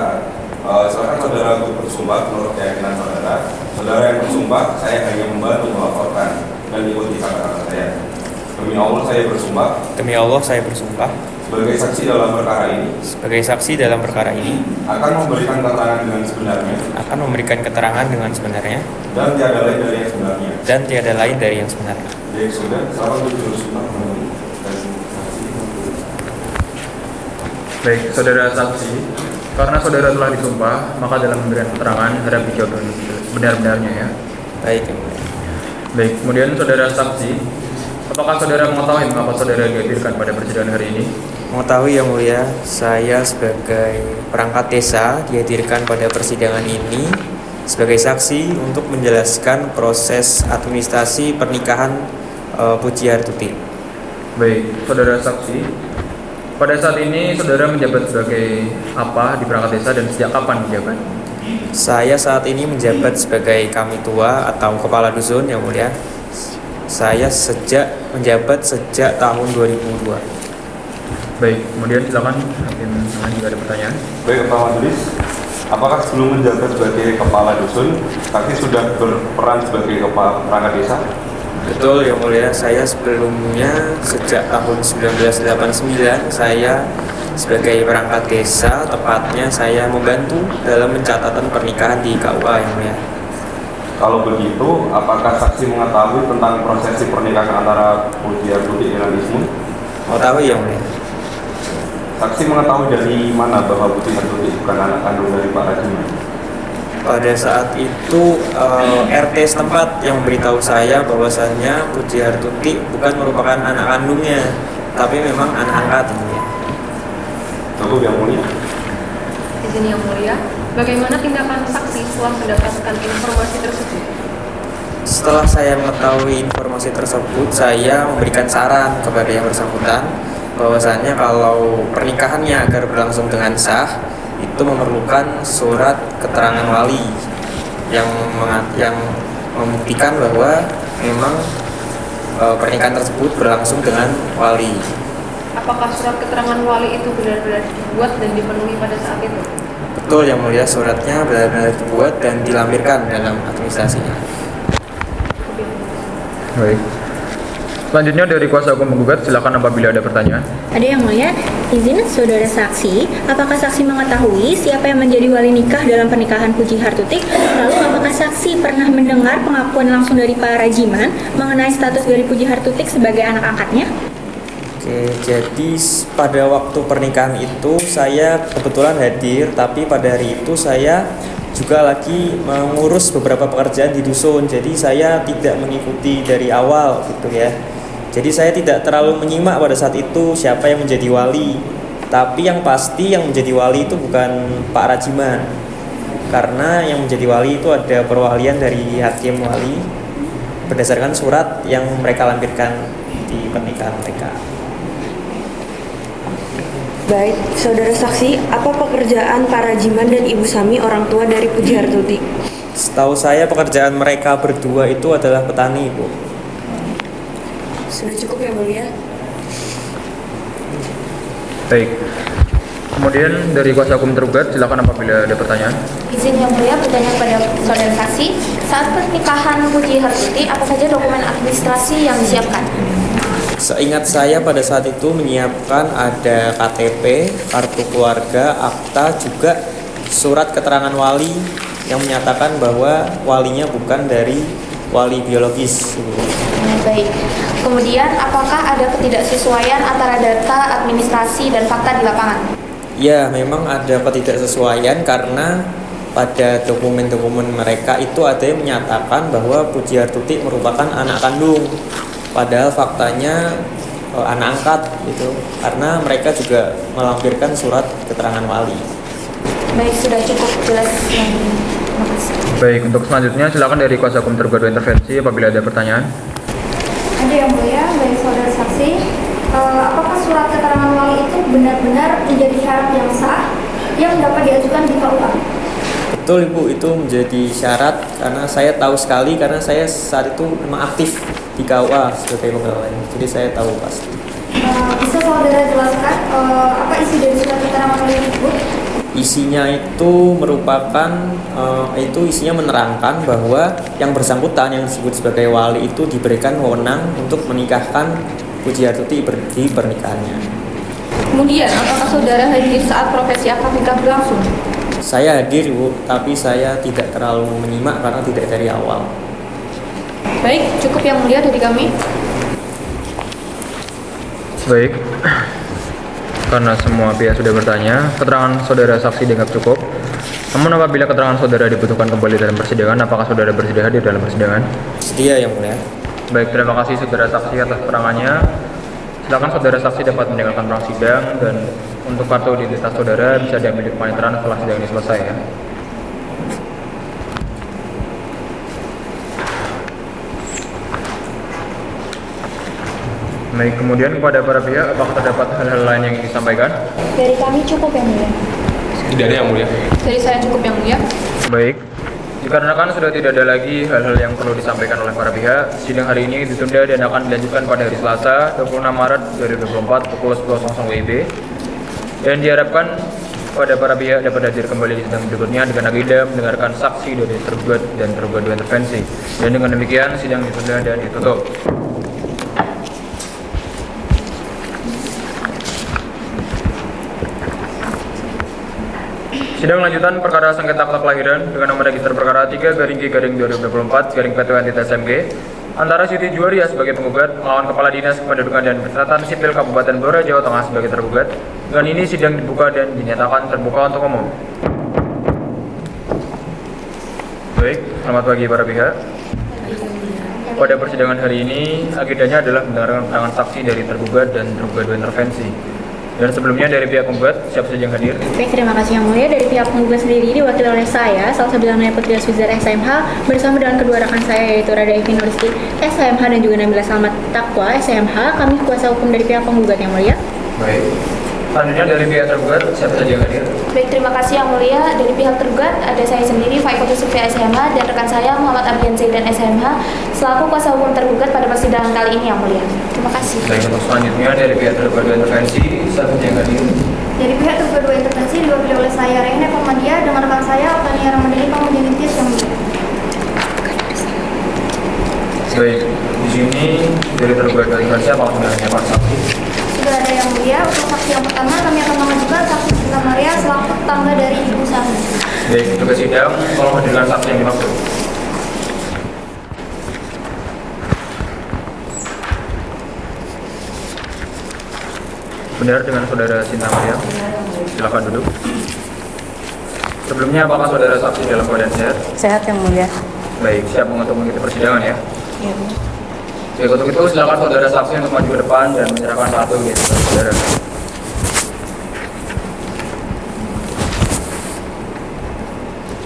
Silakan saudara untuk bersumpah menurut keyakinan saudara. Saudara yang bersumpah, saya hanya membantu melaporkan dan ikuti kata-kata saya. Demi Allah saya bersumpah. Demi Allah saya bersumpah. Sebagai saksi dalam perkara ini. Sebagai saksi dalam perkara ini. Akan memberikan keterangan dengan sebenarnya. Akan memberikan keterangan dengan sebenarnya. Dan tiada lain dari yang sebenarnya. Dan tiada lain dari yang sebenarnya. Baik sudah, selamat bersumpah. Baik, saudara saksi, karena saudara telah disumpah, maka dalam memberikan keterangan harap dijawab dengan benar-benarnya ya. Baik. Baik, kemudian saudara saksi, apakah saudara mengetahui mengapa saudara dihadirkan pada persidangan hari ini? Mengetahui yang mulia, saya sebagai perangkat desa dihadirkan pada persidangan ini sebagai saksi untuk menjelaskan proses administrasi pernikahan Puji Hartuti. Baik, saudara saksi, pada saat ini saudara menjabat sebagai apa di perangkat desa dan sejak kapan menjabat? Saya saat ini menjabat sebagai kami tua atau kepala dusun yang mulia. Saya menjabat sejak tahun 2002. Baik, kemudian silakan Hakim jika ada pertanyaan. Baik, Pak Majelis, apakah sebelum menjabat sebagai kepala dusun, saksi sudah berperan sebagai kepala perangkat desa? Betul yang mulia, saya sebelumnya sejak tahun 1989 saya sebagai perangkat desa, tepatnya saya membantu dalam pencatatan pernikahan di KUA yang mulia. Kalau begitu, apakah saksi mengetahui tentang prosesi pernikahan antara Puji Hartuti dengan Ismu? Mengetahui yang mulia. Saksi mengetahui dari mana bahwa Puji Hartuti bukan anak kandung dari Pak Rajiman? Pada saat itu RT setempat yang memberitahu saya bahwasannya Puji Hartuti bukan merupakan anak kandungnya, tapi memang anak angkat ya. Cukup yang mulia. Izin yang mulia, bagaimana tindakan saksi setelah mendapatkan informasi tersebut? Setelah saya mengetahui informasi tersebut, saya memberikan saran kepada yang bersangkutan bahwasannya kalau pernikahannya agar berlangsung dengan sah, itu memerlukan surat keterangan wali yang membuktikan bahwa memang pernikahan tersebut berlangsung dengan wali. Apakah surat keterangan wali itu benar-benar dibuat dan dipenuhi pada saat itu? Betul yang mulia, suratnya benar-benar dibuat dan dilampirkan dalam administrasinya. Baik. Selanjutnya dari kuasa hukum penggugat, silakan apabila ada pertanyaan. Ada yang mulia, izin saudara saksi, apakah saksi mengetahui siapa yang menjadi wali nikah dalam pernikahan Puji Hartuti? Lalu apakah saksi pernah mendengar pengakuan langsung dari Pak Rajiman mengenai status dari Puji Hartuti sebagai anak angkatnya? Oke, jadi pada waktu pernikahan itu saya kebetulan hadir, tapi pada hari itu saya juga lagi mengurus beberapa pekerjaan di dusun, jadi saya tidak mengikuti dari awal gitu ya. Jadi saya tidak terlalu menyimak pada saat itu siapa yang menjadi wali. Tapi yang pasti yang menjadi wali itu bukan Pak Rajiman. Karena yang menjadi wali itu ada perwalian dari hakim wali berdasarkan surat yang mereka lampirkan di pernikahan mereka. Baik, saudara saksi, apa pekerjaan Pak Rajiman dan Ibu Sami orang tua dari Puji Hartuti? Setahu saya pekerjaan mereka berdua itu adalah petani, Bu. Sudah cukup ya mulia. Baik. Kemudian dari kuasa hukum tergugat, silakan apabila ada pertanyaan. Izin yang mulia bertanya kepada saudara saksi, saat pernikahan Puji Hartuti, apa saja dokumen administrasi yang disiapkan? Seingat saya pada saat itu menyiapkan ada KTP, kartu keluarga, akta, juga surat keterangan wali yang menyatakan bahwa walinya bukan dari wali biologis. Baik. Kemudian, apakah ada ketidaksesuaian antara data, administrasi, dan fakta di lapangan? Ya, memang ada ketidaksesuaian karena pada dokumen-dokumen mereka itu ada yang menyatakan bahwa Puji Hartuti merupakan anak kandung. Padahal faktanya anak angkat gitu, karena mereka juga melampirkan surat keterangan wali. Baik, sudah cukup jelas. Baik, untuk selanjutnya silakan dari kuasa hukum tergugat intervensi apabila ada pertanyaan. Ada yang mulia dari saudara saksi, apakah surat keterangan wali itu benar-benar menjadi syarat yang sah yang dapat diajukan di KUA? Betul Ibu, itu menjadi syarat karena saya tahu sekali karena saya saat itu memang aktif di KUA sebagai pegawai, jadi saya tahu pasti. Bisa saudara jelaskan apa isi dari surat keterangan wali tersebut? Isi isinya itu merupakan isinya menerangkan bahwa yang bersangkutan yang disebut sebagai wali itu diberikan wewenang untuk menikahkan Pujiartuti di pernikahannya. Kemudian, apakah saudara hadir saat profesi akad nikah berlangsung? Saya hadir, Bu, tapi saya tidak terlalu menyimak karena tidak dari awal. Baik, cukup yang mulia dari kami. Baik, karena semua pihak sudah bertanya, keterangan saudara saksi dianggap cukup. Namun apabila keterangan saudara dibutuhkan kembali dalam persidangan, apakah saudara bersedia hadir dalam persidangan? Sedia, Yang Mulia. Baik, terima kasih saudara saksi atas keterangannya. Silakan saudara saksi dapat meninggalkan ruang sidang, dan untuk kartu identitas saudara bisa diambil di kepaniteran setelah sidang ini selesai ya. Baik, kemudian kepada para pihak, apakah terdapat hal-hal lain yang ingin disampaikan? Dari kami cukup yang mulia. Tidak ada, Yang Mulia. Dari saya cukup yang mulia. Baik, dikarenakan sudah tidak ada lagi hal-hal yang perlu disampaikan oleh para pihak, sidang hari ini ditunda dan akan dilanjutkan pada hari Selasa 26 Maret 2024 pukul 10.00 WIB. Dan diharapkan pada para pihak dapat hadir kembali di sidang berikutnya dengan agenda mendengarkan saksi dari tergugat dan tergugat dua intervensi. Dan dengan demikian sidang ditunda dan ditutup. Sidang lanjutan perkara sengketa akta kelahiran dengan nomor register perkara 3/G/2024/PT antara Siti Juwaria sebagai penggugat melawan Kepala Dinas Kependudukan dan Pencatatan Sipil Kabupaten Blora, Jawa Tengah sebagai tergugat. Dengan ini sidang dibuka dan dinyatakan terbuka untuk umum. Baik, selamat pagi para pihak. Pada persidangan hari ini agendanya adalah mendengarkan keterangan saksi dari tergugat dan tergugat dua intervensi. Dan sebelumnya dari pihak penggugat, siapa saja yang hadir? Baik, terima kasih Yang Mulia. Dari pihak penggugat sendiri diwakili oleh saya, Salsa Bilamnya Putri Yoswizar SHMH, bersama dengan kedua rekan saya yaitu Rada Evi Nuriski SHMH dan juga Nabila Salmat Takwa SHMH. Kami kuasa hukum dari pihak penggugat Yang Mulia. Baik. Selanjutnya dari pihak tergugat, siapa saja yang hadir? Baik, terima kasih Yang Mulia. Dari pihak tergugat ada saya sendiri, Faikotus Sylvia SHMH, dan rekan saya Muhammad Abian Zaidan SHMH selaku kuasa hukum tergugat pada persidangan kali ini Yang Mulia. Terima kasih. Baik, untuk selanjutnya dari pihak tergugat dua intervensi, siapa saja yang hadir? Dari pihak tergugat dua intervensi diwakili oleh saya Rehna Komandia dengan rekan saya Tania Ramadhani Pangudin Intias Yang Mulia. Baik, di sini dari tergugat dua intervensi apa sebenarnya Pak saksi? Sudah ada Yang Mulia. Untuk saksi yang pertama kami akan mengajukan saksi Sita Maria selaku tetangga dari Ibu Sani. Baik, tugas sidang, tolong hadirkan saksi yang dimaksud. Benar dengan saudara Sinta Maria? Silakan duduk. Sebelumnya apakah saudara saksi dalam keadaan sehat? Sehat Yang Mulia. Baik, siap untuk mengikuti persidangan ya? Iya. Baik, untuk itu silakan saudara saksi untuk maju ke depan dan menyerahkan kartu identitas saudara.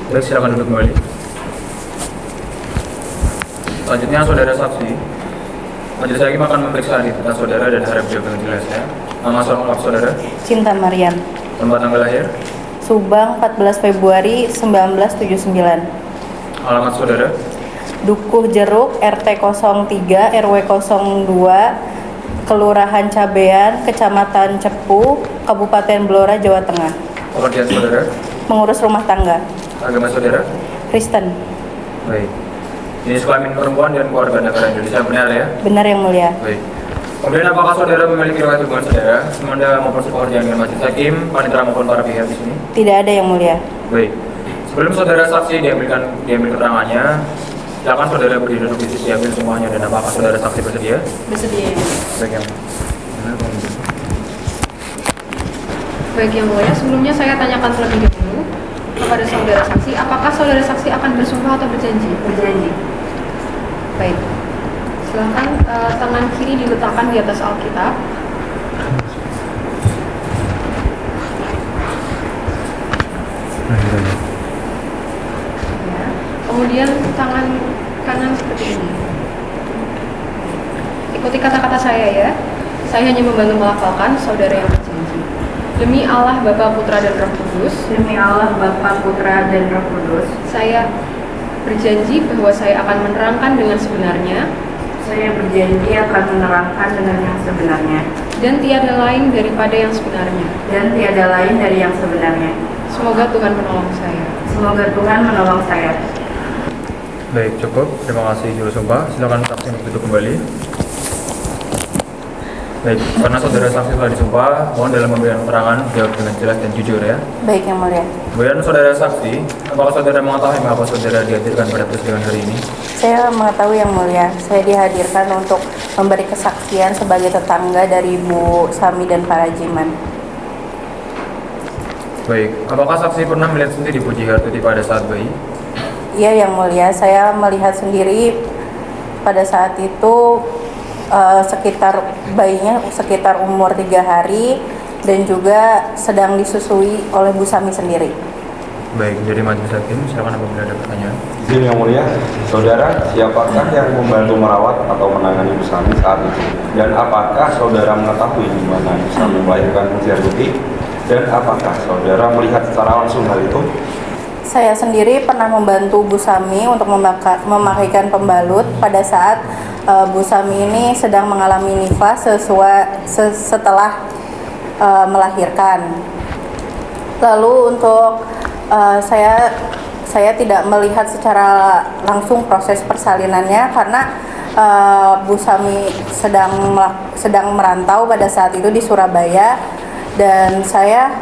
Baik, silakan duduk kembali. Selanjutnya saudara saksi, majelis hakim akan memeriksa identitas saudara dan harap jawab dengan jelas ya. Nama lengkap saudara? Cinta Marian. Tempat tanggal lahir? Subang 14 Februari 1979. Alamat saudara? Dukuh Jeruk, RT 03, RW 02, Kelurahan Cabean, Kecamatan Cepu, Kabupaten Blora, Jawa Tengah. Pekerjaan saudara? Mengurus rumah tangga. Agama saudara? Kristen. Baik. Jenis kelamin perempuan dan keluarga negara Indonesia benar ya? Benar Yang Mulia. Baik. Kemudian apakah saudara memiliki riwayat hubungan saudara, semanda maupun sepekerjaan dengan majelis hakim, panitera maupun para pihak di sini? Tidak ada Yang Mulia. Baik. Sebelum saudara saksi diambil keterangannya, silakan saudara berdiri duduk di sisi diambil semuanya, dan apakah saudara saksi bersedia? Bersedia. Baik Yang. Baik Yang Mulia, sebelumnya saya tanyakan terlebih dahulu kepada saudara saksi, apakah saudara saksi akan bersumpah atau berjanji? Berjanji. Baik. Silakan tangan kiri diletakkan di atas Alkitab. Ya. Kemudian tangan kanan seperti ini. Ikuti kata-kata saya ya. Saya hanya membantu melafalkan, saudara yang berjanji. Demi Allah Bapa, Putra dan Roh Kudus. Demi Allah Bapa, Putra dan Roh Kudus. Saya berjanji bahwa saya akan menerangkan dengan sebenarnya. Saya berjanji akan menerangkan dengan yang sebenarnya. Dan tiada lain daripada yang sebenarnya. Dan tiada lain dari yang sebenarnya. Semoga Tuhan menolong saya. Semoga Tuhan menolong saya. Baik, cukup. Terima kasih juru sumpah. Silakan saksi untuk duduk kembali. Baik, karena saudara saksi telah disumpah, mohon dalam memberikan keterangan jawab dengan jelas dan jujur ya. Baik, Yang Mulia. Kemudian saudara saksi, apakah saudara mengetahui mengapa saudara dihadirkan pada persidangan hari ini? Saya mengetahui, Yang Mulia. Saya dihadirkan untuk memberi kesaksian sebagai tetangga dari Bu Sami dan Pak Rajiman. Baik, apakah saksi pernah melihat sendiri Bu Jihartuti pada saat bayi? Iya, Yang Mulia. Saya melihat sendiri pada saat itu sekitar bayinya sekitar umur 3 hari dan juga sedang disusui oleh Bu Sami sendiri. Baik, jadi majelis hakim, silakan apabila ada pertanyaan. Izin Yang Mulia, saudara siapakah yang membantu merawat atau menangani Bu Sami saat itu? Dan apakah saudara mengetahui di mana Bu Sami melahirkan Bu Jihartuti? Dan apakah saudara melihat secara langsung hal itu? Saya sendiri pernah membantu Bu Sami untuk memakaikan pembalut pada saat Bu Sami ini sedang mengalami nifas setelah melahirkan. Lalu untuk saya tidak melihat secara langsung proses persalinannya karena Bu Sami sedang merantau pada saat itu di Surabaya dan saya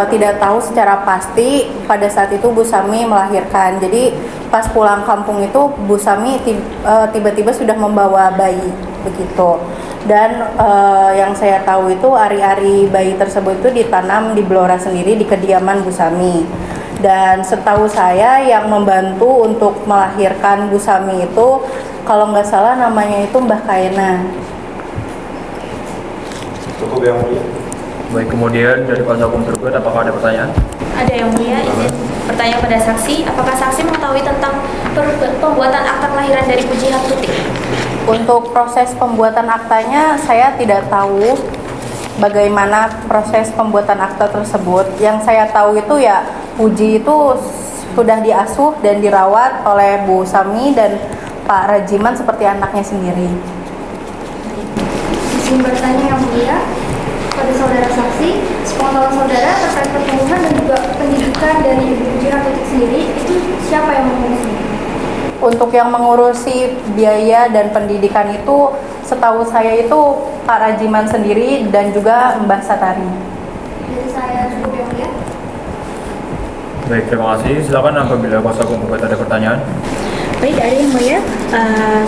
tidak tahu secara pasti pada saat itu Bu Sami melahirkan. Jadi pas pulang kampung itu Bu Sami tiba-tiba sudah membawa bayi begitu. Dan yang saya tahu itu ari-ari bayi tersebut itu ditanam di Blora sendiri di kediaman Bu Sami. Dan setahu saya yang membantu untuk melahirkan Bu Sami itu kalau nggak salah namanya itu Mbah Kaena. Cukup Yang Mulia. Baik, kemudian dari kuasa hukum tergugat, apakah ada pertanyaan? Ada Yang Mulia, izin bertanya pada saksi, apakah saksi mengetahui tentang pembuatan akta kelahiran dari Bu Jihartuti? Untuk proses pembuatan aktanya saya tidak tahu bagaimana proses pembuatan akta tersebut. Yang saya tahu itu ya Puji itu sudah diasuh dan dirawat oleh Bu Sami dan Pak Rajiman seperti anaknya sendiri. Izin bertanya Yang Mulia, pada saudara saksi, sepengetahuan saudara terkait pertumbuhan dan juga pendidikan dari Ibu Jihartuti sendiri, itu siapa yang mengurusi? Untuk yang mengurusi biaya dan pendidikan itu setahu saya itu Pak Rajiman sendiri dan juga Mbah Satari. Jadi saya cukup Yang Mulia. Baik, terima kasih. Silakan apabila kuasa hukum tergugat ada pertanyaan. Baik, ada Yang Mulia.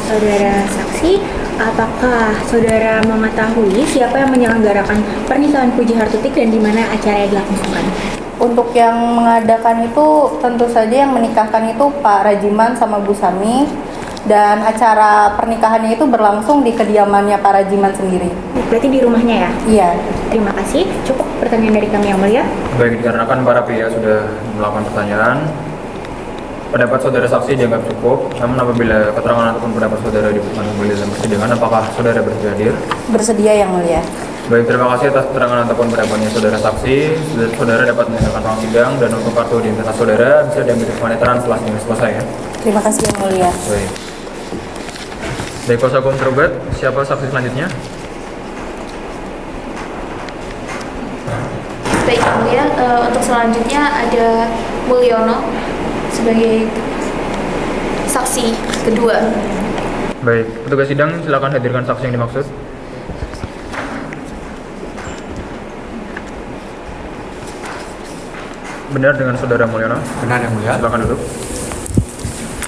Saudara saksi, apakah saudara mengetahui siapa yang menyelenggarakan pernikahan Bu Jihartuti dan di mana acara yang dilangsungkan? Untuk yang mengadakan itu tentu saja yang menikahkan itu Pak Rajiman sama Bu Sami dan acara pernikahannya itu berlangsung di kediamannya Pak Rajiman sendiri. Berarti di rumahnya ya? Iya. Terima kasih. Cukup pertanyaan dari kami Yang Mulia. Baik, dikarenakan para pihak sudah melakukan pertanyaan, pendapat saudara saksi dianggap cukup. Namun apabila keterangan ataupun pendapat saudara dibutuhkan kembali dalam persidangan, apakah saudara bersedia hadir? Bersedia Yang Mulia. Baik, terima kasih atas keterangan ataupun pendapatnya saudara saksi. Saudara dapat meninggalkan ruang sidang dan untuk kartu identitas saudara bisa diambil kepaniteran setelah sidang selesai ya. Terima kasih Yang Mulia. Baik. Baik, kuasa hukum tergugat, siapa saksi selanjutnya? Baik Yang Mulia, untuk selanjutnya ada Mulyono sebagai saksi kedua. Baik, petugas sidang silakan hadirkan saksi yang dimaksud. Benar dengan saudara Mulyono? Benar Yang Mulia. Silakan duduk.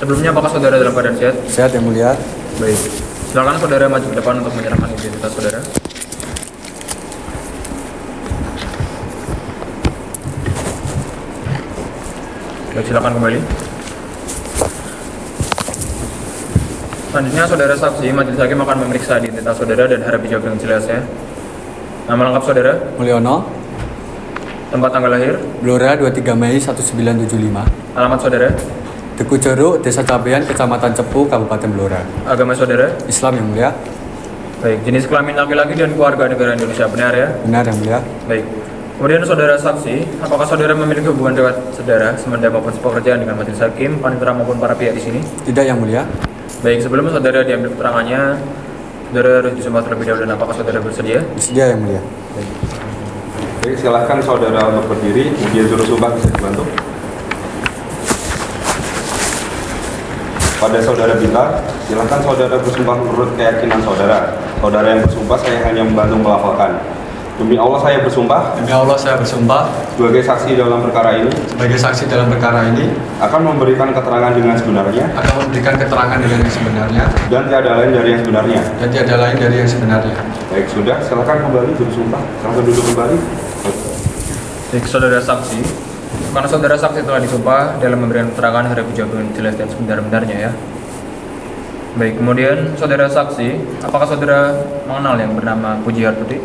Sebelumnya apakah saudara dalam keadaan sehat? Sehat Yang Mulia. Baik. Silakan saudara maju ke depan untuk menyerahkan identitas saudara. Baik, silakan kembali. Selanjutnya saudara saksi, majelis hakim akan memeriksa identitas saudara dan harap dijawab dengan jelas ya. Nama lengkap saudara? Mulyono. Tempat tanggal lahir? Blora 23 Mei 1975. Alamat saudara? Teku Jeruk, Desa Cabean, Kecamatan Cepu, Kabupaten Blora. Agama saudara? Islam Yang Mulia. Baik, jenis kelamin laki-laki dan keluarga negara Indonesia benar ya? Benar Yang Mulia. Baik. Kemudian saudara saksi, apakah saudara memiliki hubungan dekat saudara, semenda maupun sepekerjaan dengan majelis hakim, panitera maupun para pihak di sini? Tidak Yang Mulia. Baik, sebelum saudara diambil keterangannya, saudara harus disumpah terlebih dahulu dan apakah saudara bersedia? Bersedia Yang Mulia. Baik. Baik, silahkan saudara untuk berdiri, kemudian juru sumpah bisa dibantu. Pada saudara Bitar, silahkan saudara bersumpah menurut keyakinan saudara. Saudara yang bersumpah, saya hanya membantu melafalkan. Demi Allah saya bersumpah. Demi Allah saya bersumpah. Sebagai saksi dalam perkara ini. Sebagai saksi dalam perkara ini. Akan memberikan keterangan dengan sebenarnya. Akan memberikan keterangan dengan yang sebenarnya. Dan tiada lain dari yang sebenarnya. Dan tiada lain dari yang sebenarnya. Baik, sudah. Silakan kembali bersumpah. Silakan duduk kembali. Baik, saudara saksi. Karena saudara saksi telah disumpah dalam memberikan keterangan harap dijawab dengan jelas dan sebenar-benarnya ya. Baik, kemudian saudara saksi, apakah saudara mengenal yang bernama Puji Hartutik?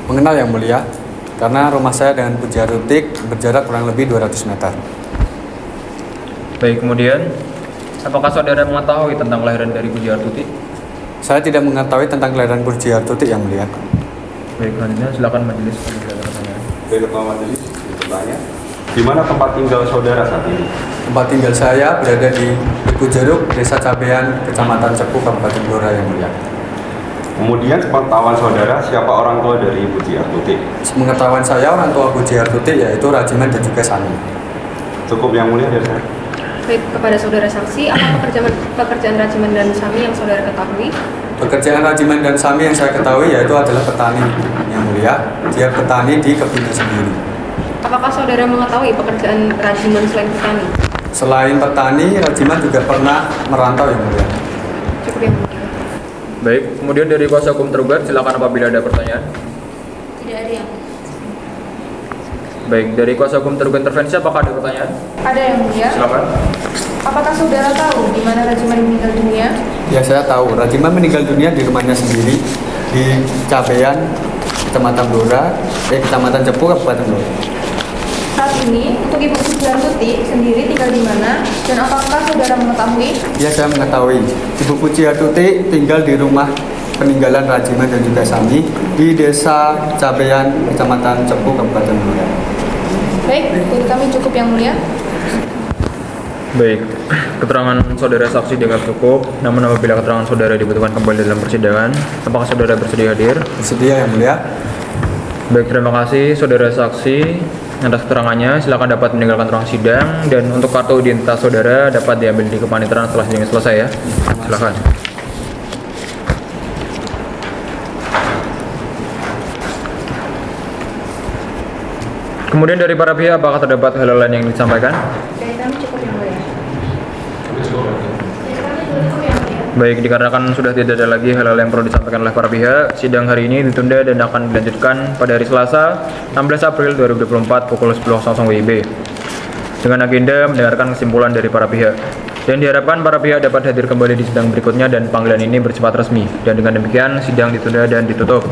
Mengenal yang mulia, karena rumah saya dengan Puji Hartutik berjarak kurang lebih 200 meter. Baik, kemudian apakah saudara mengetahui tentang kelahiran dari Puji Hartutik? Saya tidak mengetahui tentang kelahiran Puji Hartutik yang mulia. Baik, selanjutnya silakan majelis menjawab pertanyaan. Baik, ketua majelis bertanya. Di mana tempat tinggal saudara saat ini? Tempat tinggal saya berada di Kujeruk, Desa Cabean, Kecamatan Cepu, Kabupaten Blora yang mulia. Kemudian sepengetahuan saudara, siapa orang tua dari Puji Hartutik? Sepengetahuan saya, orang tua Puji Hartutik yaitu Rajiman dan juga Sani. Cukup yang mulia dari saya. Baik, kepada saudara saksi, apa pekerjaan Rajiman dan Sami yang saudara ketahui? Pekerjaan Rajiman dan Sami yang saya ketahui yaitu adalah petani yang mulia. Dia petani di kebunnya sendiri. Apakah saudara mengetahui pekerjaan Rajiman selain petani? Selain petani, Rajiman juga pernah merantau yang mulia. Cukup yang mulia. Baik, kemudian dari kuasa hukum tergugat silakan apabila ada pertanyaan. Tidak ada yang. Baik, dari kuasa hukum tergugat intervensi apakah ada pertanyaan? Ada yang mulia. Silakan. Apakah saudara tahu di mana Rajiman meninggal dunia? Ya, saya tahu. Rajiman meninggal dunia di rumahnya sendiri di Cabean, Kecamatan Blora, Kecamatan Cepu, Kabupaten Blora. Saat ini, untuk Ibu Puji Hartutik sendiri tinggal di mana? Dan apakah saudara mengetahui? Ya, saya mengetahui. Ibu Puji Hartutik tinggal di rumah peninggalan Rajiman dan juga Sami di Desa Cabean, Kecamatan Cepu, Kabupaten Blora. Baik, dari kami cukup yang mulia. Baik, keterangan saudara saksi dianggap cukup. Namun apabila keterangan saudara dibutuhkan kembali dalam persidangan, apakah saudara bersedia hadir? Bersedia yang mulia. Baik, terima kasih saudara saksi atas keterangannya. Silakan dapat meninggalkan ruang sidang dan untuk kartu identitas saudara dapat diambil di kepaniteraan setelah sidang selesai ya. Silakan. Kemudian dari para pihak apakah terdapat hal lain yang disampaikan? Dari kami cukup yang mulia. Baik, dikarenakan sudah tidak ada lagi hal-hal yang perlu disampaikan oleh para pihak, sidang hari ini ditunda dan akan dilanjutkan pada hari Selasa 16 April 2024 pukul 10.00 WIB dengan agenda mendengarkan kesimpulan dari para pihak. Dan diharapkan para pihak dapat hadir kembali di sidang berikutnya dan panggilan ini bersifat resmi. Dan dengan demikian sidang ditunda dan ditutup.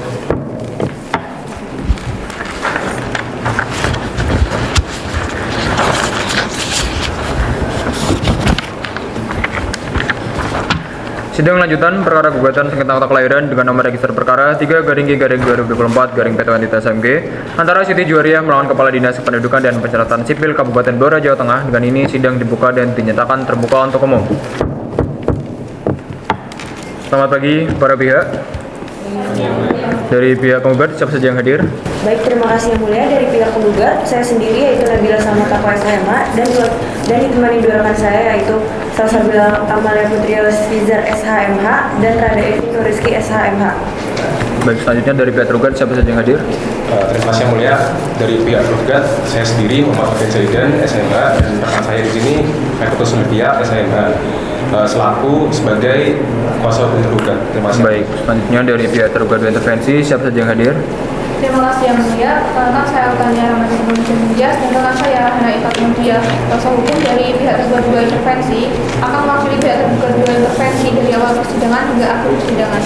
Sidang lanjutan perkara gugatan sengketa akta kelahiran dengan nomor register perkara 3/2024/PT-SMG antara Siti Juwariah melawan Kepala Dinas Kependudukan dan Pencatatan Sipil Kabupaten Blora, Jawa Tengah. Dengan ini sidang dibuka dan dinyatakan terbuka untuk umum. Selamat pagi para pihak. Dari pihak penggugat siapa saja yang hadir? Baik, terima kasih yang mulia. Dari pihak penggugat, saya sendiri yaitu Nabila Salmatakwa SHMH dan ditemani dua rekan saya yaitu Salsabila Amalia Putrios Fizar SHMH dan Rada Evi Nuriski SHMH. Baik, selanjutnya dari pihak tergugat siapa saja yang hadir? Terima kasih yang mulia. Dari pihak tergugat saya sendiri Muhammad Abdul Zaidan SHMH dan rekan saya di sini Fakultas Media SHMH selaku sebagai kuasa hukum tergugat. Terima kasih. Baik, selanjutnya dari pihak tergugat dan intervensi siapa saja yang hadir? Terima kasih yang mulia. Perkenalkan saya Tania Ramadhani Pangujaningtyas dan rekan saya Hana Ifat Mutia, kuasa hukum dari pihak tergugat 2 intervensi akan mewakili pihak tergugat 2 intervensi dari awal persidangan hingga akhir persidangan.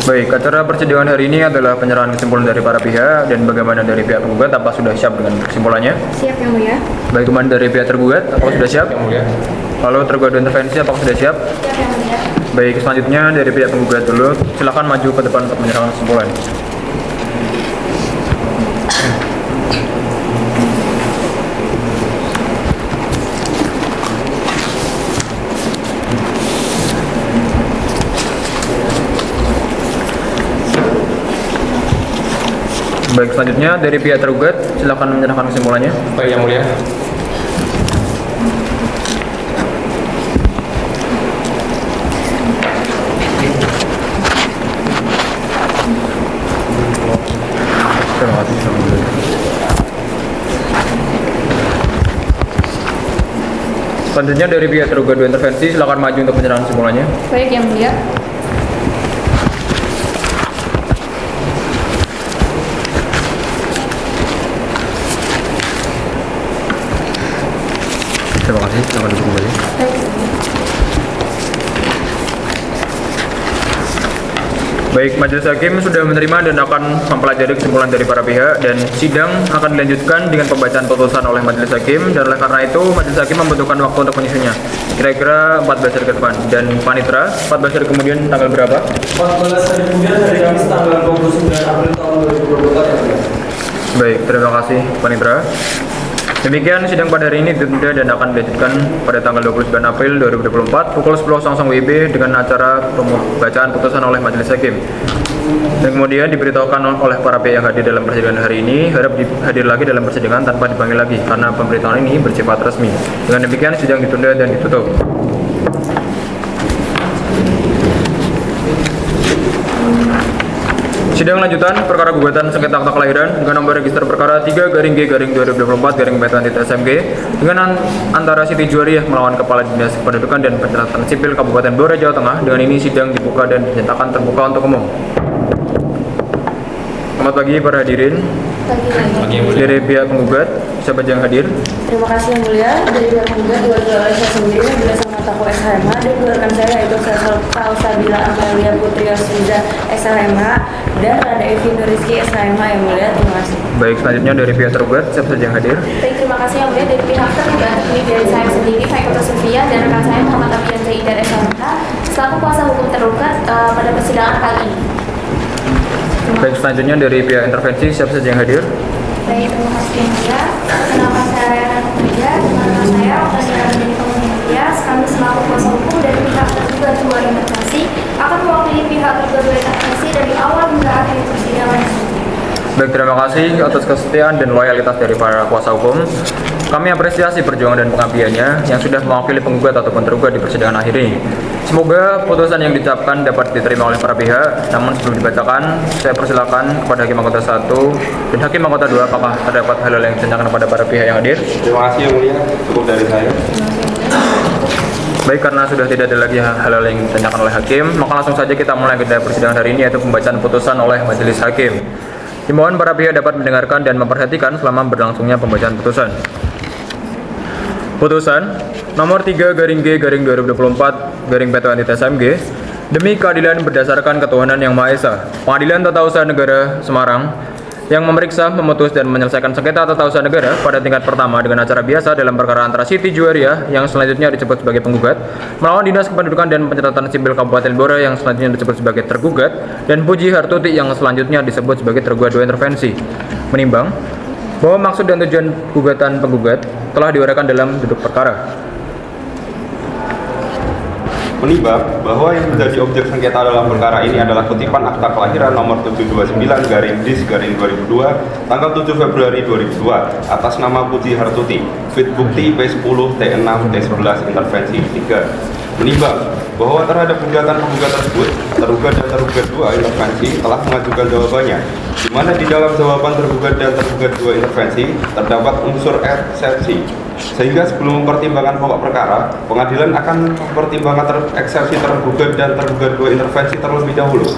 Baik, acara persidangan hari ini adalah penyerahan kesimpulan dari para pihak dan bagaimana dari pihak penggugat, apa sudah siap dengan kesimpulannya? Siap yang mulia. Baik, teman dari pihak tergugat, apakah sudah siap? Yang mulia. Lalu tergugat dan intervensi, apakah sudah siap? Siap yang mulia. Baik, selanjutnya dari pihak penggugat dulu, silakan maju ke depan untuk menyerahkan kesimpulan. Baik, selanjutnya dari pihak tergugat, silakan menyerahkan kesimpulannya. Baik, Yang Mulia. Selanjutnya dari pihak tergugat 2 intervensi, silakan maju untuk penyerahan kesimpulannya. Baik, Yang Mulia. Terima kasih, silakan duduk kembali. Baik, Majelis Hakim sudah menerima dan akan mempelajari kesimpulan dari para pihak, dan sidang akan dilanjutkan dengan pembacaan putusan oleh Majelis Hakim, dan oleh karena itu Majelis Hakim membutuhkan waktu untuk menyusunnya. Kira-kira 14 hari ke depan. Dan Panitra, 14 hari kemudian tanggal berapa? 14 hari kemudian hari Kamis tanggal 29 April tahun 2024. Baik, terima kasih Panitra. Demikian sidang pada hari ini ditunda dan akan dilanjutkan pada tanggal 29 April 2024 pukul 10.00 WIB dengan acara pembacaan putusan oleh Majelis Hakim. Dan kemudian diberitahukan oleh para pihak yang hadir dalam persidangan hari ini harap hadir lagi dalam persidangan tanpa dipanggil lagi karena pemberitahuan ini bersifat resmi. Dengan demikian sidang ditunda dan ditutup. Sidang lanjutan perkara gugatan sengketa akta kelahiran dengan nomor register perkara 3-G-2024-BPN-SMG dengan antara Siti Juwariah melawan Kepala Dinas Kependudukan dan Pencatatan Sipil Kabupaten Blora, Jawa Tengah. Dengan ini sidang dibuka dan dinyatakan terbuka untuk umum. Selamat pagi para hadirin. Dari pihak penggugat, siapa yang hadir? Terima kasih Yang Mulia. Dari pihak penggugat diwakili oleh saya sendiri Nabila Salmataqwa SHMH dan dua rekan saya yaitu Salsabila Amalia Putri Yosviza SHMH dan Rada Evi Nuriski SHMH. Yang Mulia, terima kasih. Baik, selanjutnya dari pihak tergugat, siapa saja yang hadir? Baik, terima kasih Yang Mulia. Dari pihak tergugat ini dari saya sendiri Faikoto Sofia dan rekan saya Muhammad Abian Zaidar SHMH selaku kuasa hukum tergugat pada persidangan kali ini. Baik, selanjutnya dari pihak intervensi, siapa saja yang hadir? Baik, terima kasih Yang Mulia. Kenapa saya Mulia? Karena saya Oktaviana menjadi pengusia, kami selaku kuasa hukum dari pihak tergugat 2 intervensi akan mewakili pihak tergugat 2 intervensi dari awal hingga akhir persidangan. Baik, terima kasih atas kesetiaan dan loyalitas dari para kuasa hukum. Kami apresiasi perjuangan dan pengabdiannya yang sudah mewakili penggugat ataupun tergugat di persidangan akhir ini. Semoga putusan yang diucapkan dapat diterima oleh para pihak. Namun sebelum dibacakan, saya persilakan kepada Hakim Anggota 1 dan Hakim Anggota 2 apakah terdapat hal-hal yang ditanyakan kepada para pihak yang hadir. Terima kasih Yang Mulia, cukup dari saya. Baik, karena sudah tidak ada lagi hal-hal yang ditanyakan oleh Hakim, maka langsung saja kita mulai agenda persidangan hari ini, yaitu pembacaan putusan oleh Majelis Hakim. Dimohon para pihak dapat mendengarkan dan memperhatikan selama berlangsungnya pembacaan putusan. Putusan nomor 3-G-2024-PTN-SMG demi keadilan berdasarkan ketuhanan yang Maha Esa. Pengadilan Tata Usaha Negara Semarang yang memeriksa, memutus, dan menyelesaikan sengketa tata usaha negara pada tingkat pertama dengan acara biasa dalam perkara antara Siti Juwariah yang selanjutnya disebut sebagai penggugat melawan Dinas Kependudukan dan Pencatatan Sipil Kabupaten Blora yang selanjutnya disebut sebagai tergugat, dan Puji Hartuti yang selanjutnya disebut sebagai tergugat 2 intervensi. Menimbang bahwa maksud dan tujuan gugatan penggugat telah diuraikan dalam duduk perkara. Menimbang bahwa yang menjadi objek sengketa dalam perkara ini adalah kutipan akta kelahiran nomor 729-DIS-2002 tanggal 7 Februari 2002 atas nama Puji Hartuti, fit bukti P10 T6 T11 intervensi 3. Menimbang bahwa terhadap gugatan penggugat tersebut, tergugat dan tergugat 2 intervensi telah mengajukan jawabannya, di mana di dalam jawaban tergugat dan tergugat 2 intervensi terdapat unsur eksepsi, sehingga sebelum mempertimbangkan pokok perkara, pengadilan akan mempertimbangkan eksepsi tergugat dan tergugat 2 intervensi terlebih dahulu.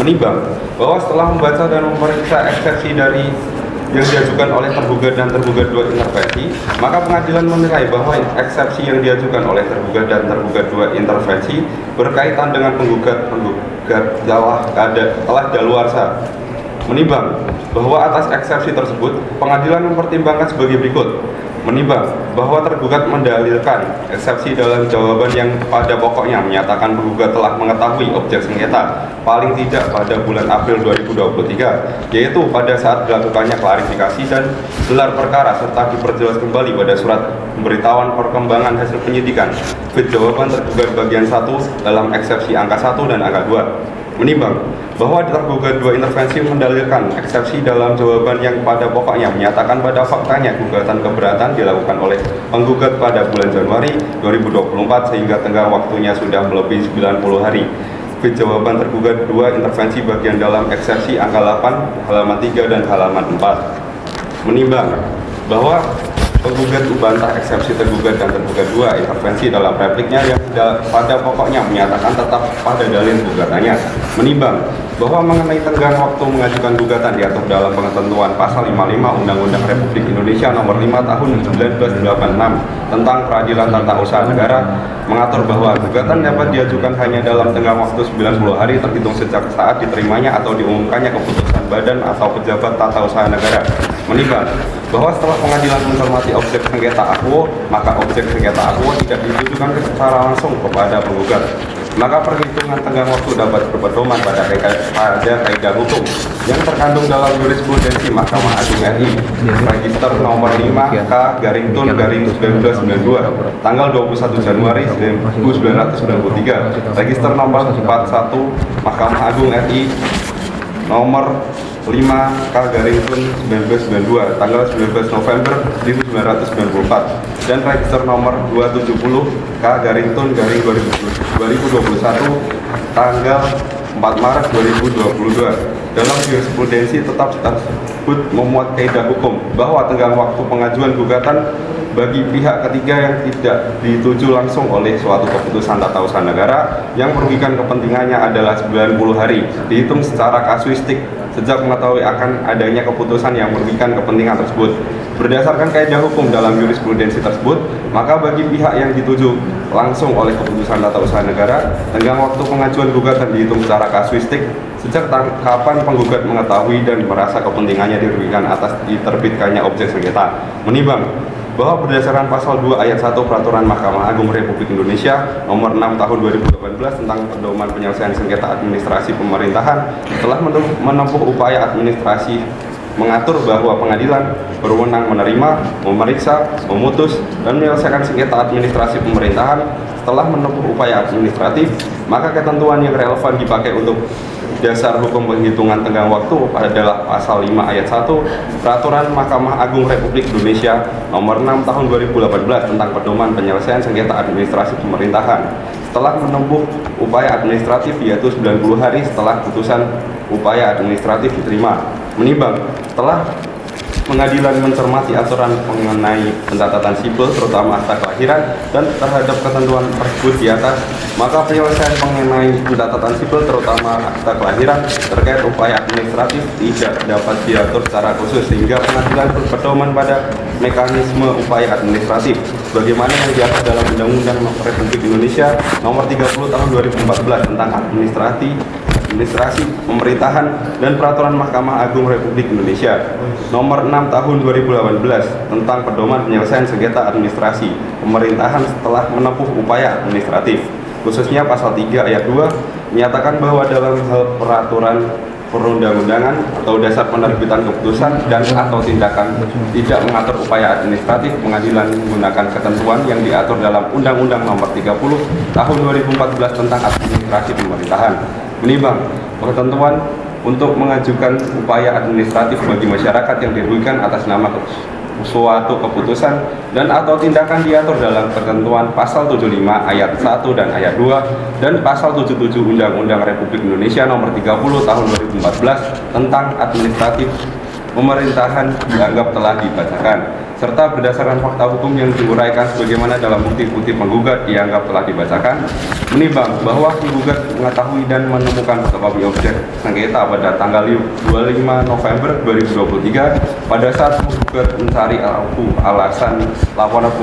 Menimbang bahwa setelah membaca dan memeriksa eksepsi dari yang diajukan oleh tergugat dan tergugat 2 intervensi, maka pengadilan menilai bahwa eksepsi yang diajukan oleh tergugat dan tergugat 2 intervensi berkaitan dengan penggugat telah daluarsa. Menimbang bahwa atas eksepsi tersebut, pengadilan mempertimbangkan sebagai berikut. Menimbang bahwa tergugat mendalilkan eksepsi dalam jawaban yang pada pokoknya menyatakan penggugat telah mengetahui objek sengketa paling tidak pada bulan April 2023, yaitu pada saat dilakukannya klarifikasi dan gelar perkara serta diperjelas kembali pada surat pemberitahuan perkembangan hasil penyidikan fit jawaban tergugat bagian 1 dalam eksepsi angka 1 dan angka 2. Menimbang bahwa tergugat dua intervensi mendalilkan eksepsi dalam jawaban yang pada pokoknya menyatakan pada faktanya gugatan keberatan dilakukan oleh penggugat pada bulan Januari 2024 sehingga tenggang waktunya sudah melebihi 90 hari. Fit jawaban tergugat dua intervensi bagian dalam eksepsi angka 8, halaman 3 dan halaman 4. Menimbang bahwa penggugat membantah eksepsi tergugat dan tergugat dua intervensi dalam repliknya yang pada pokoknya menyatakan tetap pada dalil gugatannya. Menimbang bahwa mengenai tenggang waktu mengajukan gugatan diatur dalam ketentuan pasal 55 Undang-Undang Republik Indonesia Nomor 5 Tahun 1986 tentang Peradilan Tata Usaha Negara mengatur bahwa gugatan dapat diajukan hanya dalam tenggang waktu 90 hari terhitung sejak saat diterimanya atau diumumkannya keputusan badan atau pejabat tata usaha negara. Menimbang bahwa setelah pengadilan mencermati objek sengketa akuo, maka objek sengketa akuo tidak ditujukan secara langsung kepada penggugat. Maka perhitungan tenggang waktu dapat berpedoman pada kaidah hukum yang terkandung dalam jurisprudensi Mahkamah Agung RI, Register nomor 5K/Tun/1992, tanggal 21 Januari 1993, Register nomor 41 Mahkamah Agung RI, nomor 5K/Tun/1992, tanggal 19 November 1994, dan Register nomor 270K/Tun/2021, tanggal 4 Maret 2022. Dalam jurisprudensi tetap tersebut memuat kaidah hukum bahwa tenggang waktu pengajuan gugatan bagi pihak ketiga yang tidak dituju langsung oleh suatu keputusan tata usaha negara yang merugikan kepentingannya adalah 90 hari, dihitung secara kasuistik sejak mengetahui akan adanya keputusan yang merugikan kepentingan tersebut. Berdasarkan kaidah hukum dalam jurisprudensi tersebut, maka bagi pihak yang dituju langsung oleh keputusan tata usaha negara, tenggang waktu pengajuan gugatan dihitung secara kasuistik sejak kapan penggugat mengetahui dan merasa kepentingannya dirugikan atas diterbitkannya objek sengketa. Menimbang bahwa berdasarkan pasal 2 ayat 1 Peraturan Mahkamah Agung Republik Indonesia nomor 6 tahun 2018 tentang pedoman penyelesaian sengketa administrasi pemerintahan telah menempuh upaya administrasi mengatur bahwa pengadilan berwenang menerima, memeriksa, memutus, dan menyelesaikan sengketa administrasi pemerintahan. Setelah menempuh upaya administratif, maka ketentuan yang relevan dipakai untuk dasar hukum penghitungan tenggang waktu adalah pasal 5 ayat 1 Peraturan Mahkamah Agung Republik Indonesia nomor 6 tahun 2018 tentang pedoman penyelesaian sengketa administrasi pemerintahan. Setelah menempuh upaya administratif yaitu 90 hari setelah putusan upaya administratif diterima. Menimbang telah pengadilan mencermati aturan mengenai pencatatan sipil terutama akta kelahiran dan terhadap ketentuan tersebut di atas, maka penyelesaian mengenai pencatatan sipil terutama akta kelahiran terkait upaya administratif tidak dapat diatur secara khusus sehingga pengadilan berpedoman pada mekanisme upaya administratif bagaimana yang diatur dalam Undang-Undang Republik Indonesia nomor 30 tahun 2014 tentang administrasi pemerintahan dan Peraturan Mahkamah Agung Republik Indonesia nomor 6 tahun 2018 tentang pedoman penyelesaian sengketa administrasi pemerintahan setelah menempuh upaya administratif. Khususnya pasal 3 ayat 2 menyatakan bahwa dalam hal peraturan perundang-undangan atau dasar penerbitan keputusan dan atau tindakan tidak mengatur upaya administratif, pengadilan menggunakan ketentuan yang diatur dalam Undang-Undang Nomor 30 Tahun 2014 tentang administrasi pemerintahan. Menimbang ketentuan untuk mengajukan upaya administratif bagi masyarakat yang dirugikan atas nama suatu keputusan dan atau tindakan diatur dalam ketentuan pasal 75 ayat 1 dan ayat 2 dan pasal 77 Undang-Undang Republik Indonesia nomor 30 tahun 2014 tentang administratif pemerintahan dianggap telah dibacakan serta berdasarkan fakta hukum yang diuraikan sebagaimana dalam bukti-bukti penggugat dianggap telah dibacakan. Menimbang bahwa penggugat mengetahui dan menemukan fotokopi objek sengketa pada tanggal 25 November 2023 pada saat penggugat mencari alasan laporan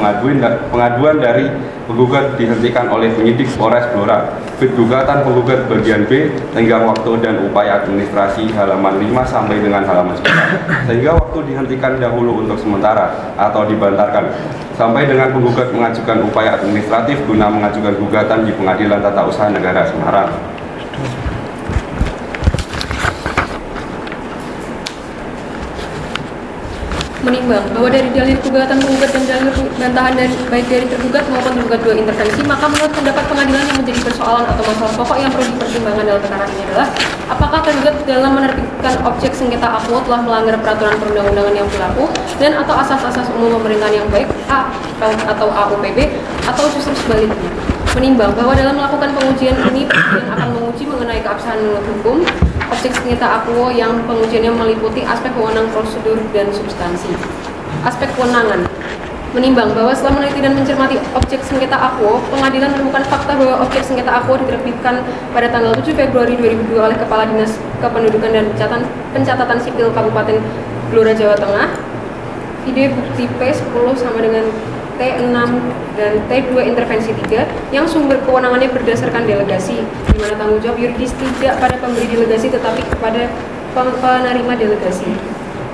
pengaduan dari penggugat dihentikan oleh penyidik Polres Blora. Fit gugatan penggugat bagian B, tenggang waktu dan upaya administrasi halaman 5 sampai dengan halaman 9 sehingga waktu dihentikan dahulu untuk sementara atau dibantarkan sampai dengan penggugat mengajukan upaya administratif guna mengajukan gugatan di Pengadilan Tata Usaha Negara Semarang. Menimbang bahwa dari dalil gugatan penggugat dan dalil bantahan baik dari tergugat maupun tergugat dua intervensi, maka menurut pendapat pengadilan yang menjadi persoalan atau masalah pokok yang perlu dipertimbangkan dalam perkara ini adalah apakah tergugat dalam menerbitkan objek sengketa akuo telah melanggar peraturan perundang-undangan yang berlaku dan atau asas-asas umum pemerintahan yang baik atau AUPB atau justru sebaliknya. Menimbang bahwa dalam melakukan pengujian ini pengadilan akan menguji mengenai keabsahan menurut hukum objek sengketa akuo yang pengujiannya meliputi aspek wewenang, prosedur, dan substansi. Aspek kewenangan. Menimbang bahwa setelah meneliti dan mencermati objek sengketa akuo, pengadilan menemukan fakta bahwa objek sengketa akuo diterbitkan pada tanggal 7 Februari 2002 oleh Kepala Dinas Kependudukan dan Pencatatan Sipil Kabupaten Blora, Jawa Tengah. Ide bukti P10 sama dengan T6 dan T2 intervensi 3 yang sumber kewenangannya berdasarkan delegasi, di mana tanggung jawab yuridis tidak pada pemberi delegasi tetapi kepada penerima delegasi.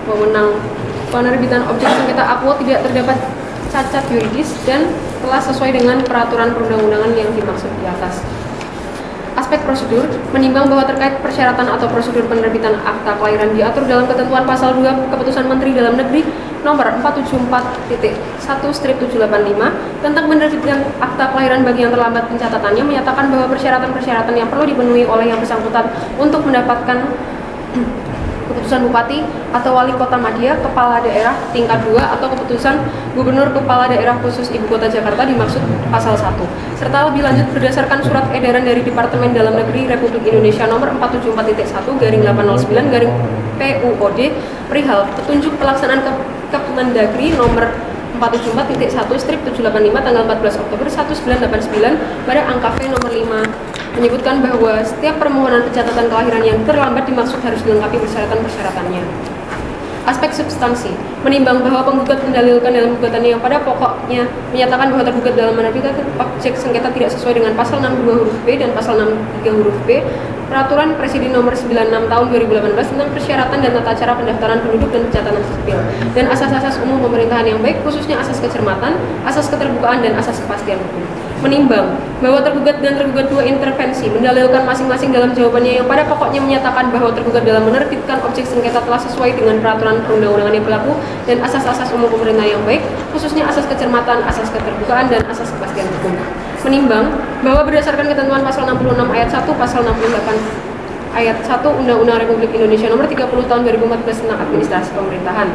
Wewenang penerbitan objek sengketa akuo tidak terdapat cacat yuridis dan telah sesuai dengan peraturan perundang-undangan yang dimaksud di atas. Aspek prosedur, menimbang bahwa terkait persyaratan atau prosedur penerbitan akta kelahiran diatur dalam ketentuan pasal 2 Keputusan Menteri Dalam Negeri nomor 474.1/785 tentang penerbitan akta kelahiran bagi yang terlambat pencatatannya, menyatakan bahwa persyaratan-persyaratan yang perlu dipenuhi oleh yang bersangkutan untuk mendapatkan keputusan Bupati atau Wali Kota Madya, Kepala Daerah tingkat 2 atau keputusan Gubernur Kepala Daerah Khusus Ibu Kota Jakarta dimaksud pasal 1. Serta lebih lanjut berdasarkan surat edaran dari Departemen Dalam Negeri Republik Indonesia nomor 474.1/809/PUOD perihal petunjuk pelaksanaan Kemendagri nomor 474.1/785 tanggal 14 Oktober 1989 pada angka V nomor 5 menyebutkan bahwa setiap permohonan pencatatan kelahiran yang terlambat dimaksud harus dilengkapi persyaratan-persyaratannya. Aspek substansi, menimbang bahwa penggugat mendalilkan dalam gugatannya yang pada pokoknya menyatakan bahwa tergugat dalam menerbitkan objek sengketa tidak sesuai dengan pasal 62 huruf B dan pasal 63 huruf B Peraturan Presiden Nomor 96 Tahun 2018 tentang persyaratan dan tata cara pendaftaran penduduk dan pencatatan sipil dan asas-asas umum pemerintahan yang baik, khususnya asas kecermatan, asas keterbukaan, dan asas kepastian hukum. Menimbang bahwa tergugat dan tergugat dua intervensi mendalilkan masing-masing dalam jawabannya yang pada pokoknya menyatakan bahwa tergugat dalam menerbitkan objek sengketa telah sesuai dengan peraturan perundang-undangan yang berlaku dan asas-asas umum pemerintahan yang baik, khususnya asas kecermatan, asas keterbukaan, dan asas kepastian hukum. Menimbang bahwa berdasarkan ketentuan pasal 66 ayat 1, pasal 68 ayat 1 Undang-Undang Republik Indonesia Nomor 30 Tahun 2014 tentang Administrasi Pemerintahan.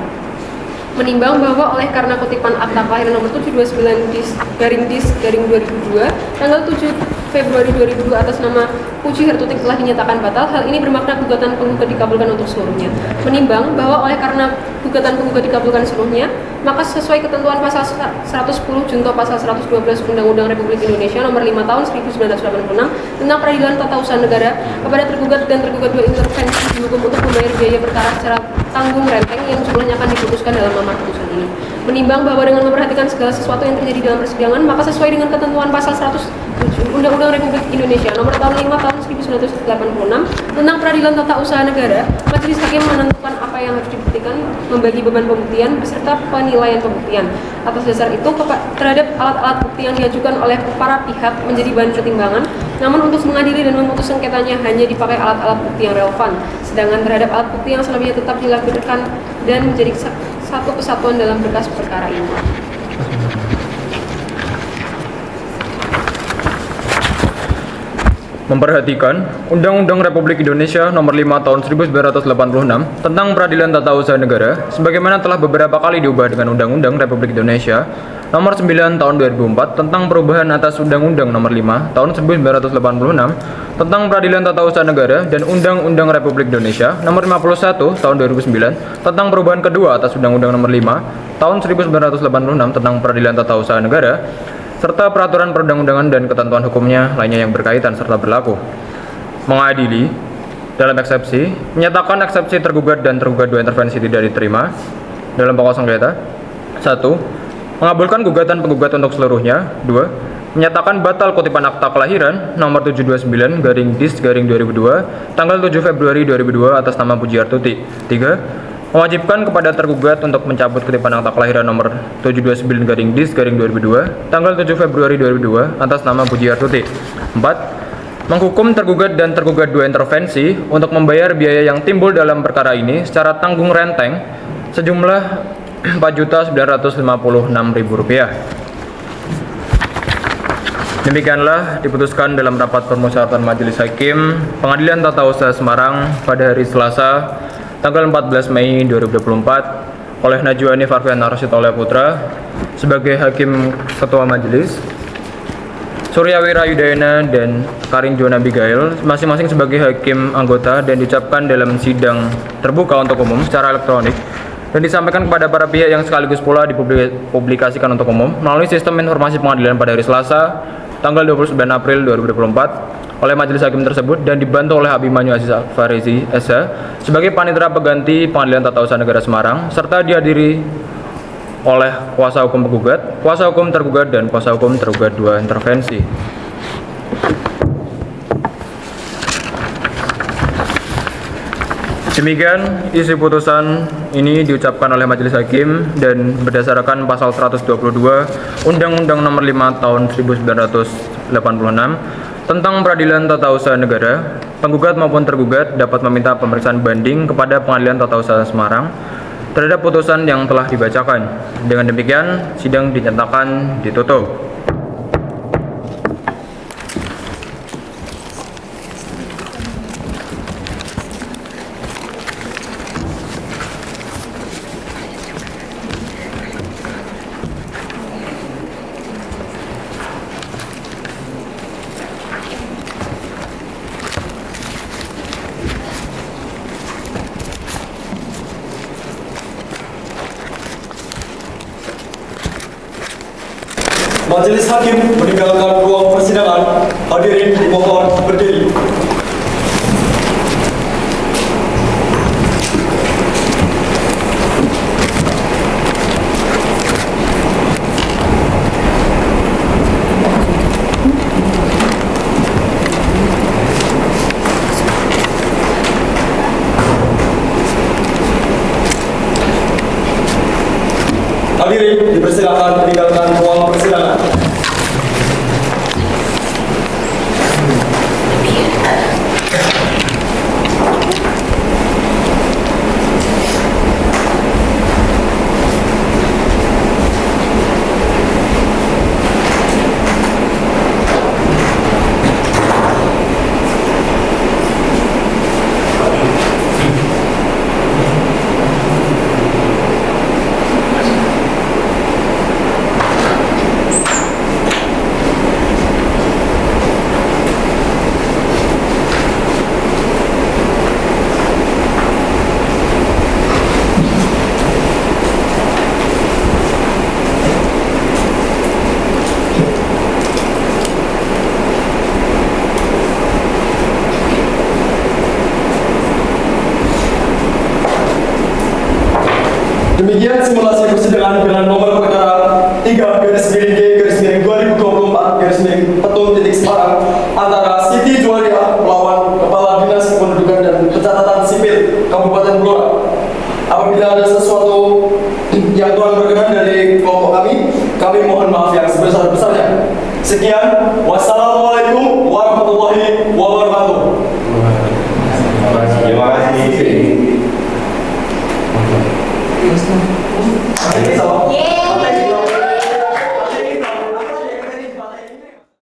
Menimbang bahwa oleh karena kutipan akta kelahiran nomor 729/dis/2002 tanggal 7 Februari 2002 atas nama Puji Hertutik telah dinyatakan batal, hal ini bermakna gugatan penggugat dikabulkan untuk seluruhnya. Menimbang bahwa oleh karena gugatan penggugat dikabulkan seluruhnya, maka sesuai ketentuan pasal 110 junto pasal 112 Undang-Undang Republik Indonesia Nomor 5 Tahun 1986 tentang Peradilan Tata Usaha Negara, kepada tergugat dan tergugat dua intervensi dihukum untuk membayar biaya perkara secara tanggung renteng yang jumlahnya akan diputuskan dalam amar putusan ini. Menimbang bahwa dengan memperhatikan segala sesuatu yang terjadi dalam persidangan, maka sesuai dengan ketentuan pasal 107 Undang-Undang Republik Indonesia Nomor 5 Tahun 1986 tentang Peradilan Tata Usaha Negara, majelis hakim menentukan apa yang harus dibuktikan, membagi beban pembuktian beserta penilaian pembuktian. Atas dasar itu, terhadap alat-alat bukti yang diajukan oleh para pihak menjadi bahan pertimbangan, namun untuk mengadili dan memutus sengketanya hanya dipakai alat-alat bukti yang relevan, sedangkan terhadap alat bukti yang selebihnya tetap dilakukan dan menjadi satu kesatuan dalam berkas perkara ini. Memperhatikan Undang-Undang Republik Indonesia Nomor 5 Tahun 1986 tentang Peradilan Tata Usaha Negara, sebagaimana telah beberapa kali diubah dengan Undang-Undang Republik Indonesia Nomor 9 Tahun 2004 tentang perubahan atas Undang-Undang Nomor 5 Tahun 1986 tentang Peradilan Tata Usaha Negara dan Undang-Undang Republik Indonesia Nomor 51 Tahun 2009 tentang perubahan kedua atas Undang-Undang Nomor 5 Tahun 1986 tentang Peradilan Tata Usaha Negara, serta peraturan perundang-undangan dan ketentuan hukumnya lainnya yang berkaitan serta berlaku. Mengadili dalam eksepsi, menyatakan eksepsi tergugat dan tergugat dua intervensi tidak diterima dalam pokok sengketa. 1. Mengabulkan gugatan penggugat untuk seluruhnya. 2. Menyatakan batal kutipan akta kelahiran nomor 729/dis/2002 tanggal 7 Februari 2002 atas nama Puji Hertutik. 3. Mewajibkan kepada tergugat untuk mencabut kutipan akta kelahiran nomor 729/dis/2002 tanggal 7 Februari 2002 atas nama Puji Hertutik. 4. Menghukum tergugat dan tergugat dua intervensi untuk membayar biaya yang timbul dalam perkara ini secara tanggung renteng sejumlah Rp4.956.000. Demikianlah diputuskan dalam rapat permusyawaratan Majelis Hakim Pengadilan Tata Usaha Semarang pada hari Selasa tanggal 14 Mei 2024 oleh Najwa Hanif Arfiana Rasyid Aulia Putra sebagai Hakim Ketua Majelis, Suryawira Yudayana dan Karin Joan Abigail masing-masing sebagai Hakim Anggota, dan diucapkan dalam sidang terbuka untuk umum secara elektronik dan disampaikan kepada para pihak yang sekaligus pula dipublikasikan untuk umum melalui sistem informasi pengadilan pada hari Selasa tanggal 29 April 2024 oleh Majelis Hakim tersebut, dan dibantu oleh Abimanyu Aziz Farizi SH sebagai Panitera Pengganti Pengadilan Tata Usaha Negara Semarang, serta dihadiri oleh kuasa hukum penggugat, kuasa hukum tergugat, dan kuasa hukum tergugat 2 intervensi. Demikian isi putusan ini diucapkan oleh Majelis Hakim dan berdasarkan pasal 122 Undang-Undang Nomor 5 Tahun 1986 tentang Peradilan Tata Usaha Negara, penggugat maupun tergugat dapat meminta pemeriksaan banding kepada Pengadilan Tata Usaha Semarang terhadap putusan yang telah dibacakan. Dengan demikian, sidang dinyatakan ditutup. Majelis Hakim meninggalkan ruang persidangan. Hadirin dimohon berdiri. Hadirin dipersilakan meninggalkan ruang persidangan. Demikian simulasi persidangan dengan nomor perkara 3/G/2024 Semarang antara Siti Juwaria melawan Kepala Dinas Kependudukan dan Pencatatan Sipil Kabupaten Blora. Apabila ada sesuatu yang kurang berkenan dari kelompok kami mohon maaf yang sebesar-besarnya. Sekian, wassalamualaikum warahmatullahi wabarakatuh. Terima kasih. Ini sama.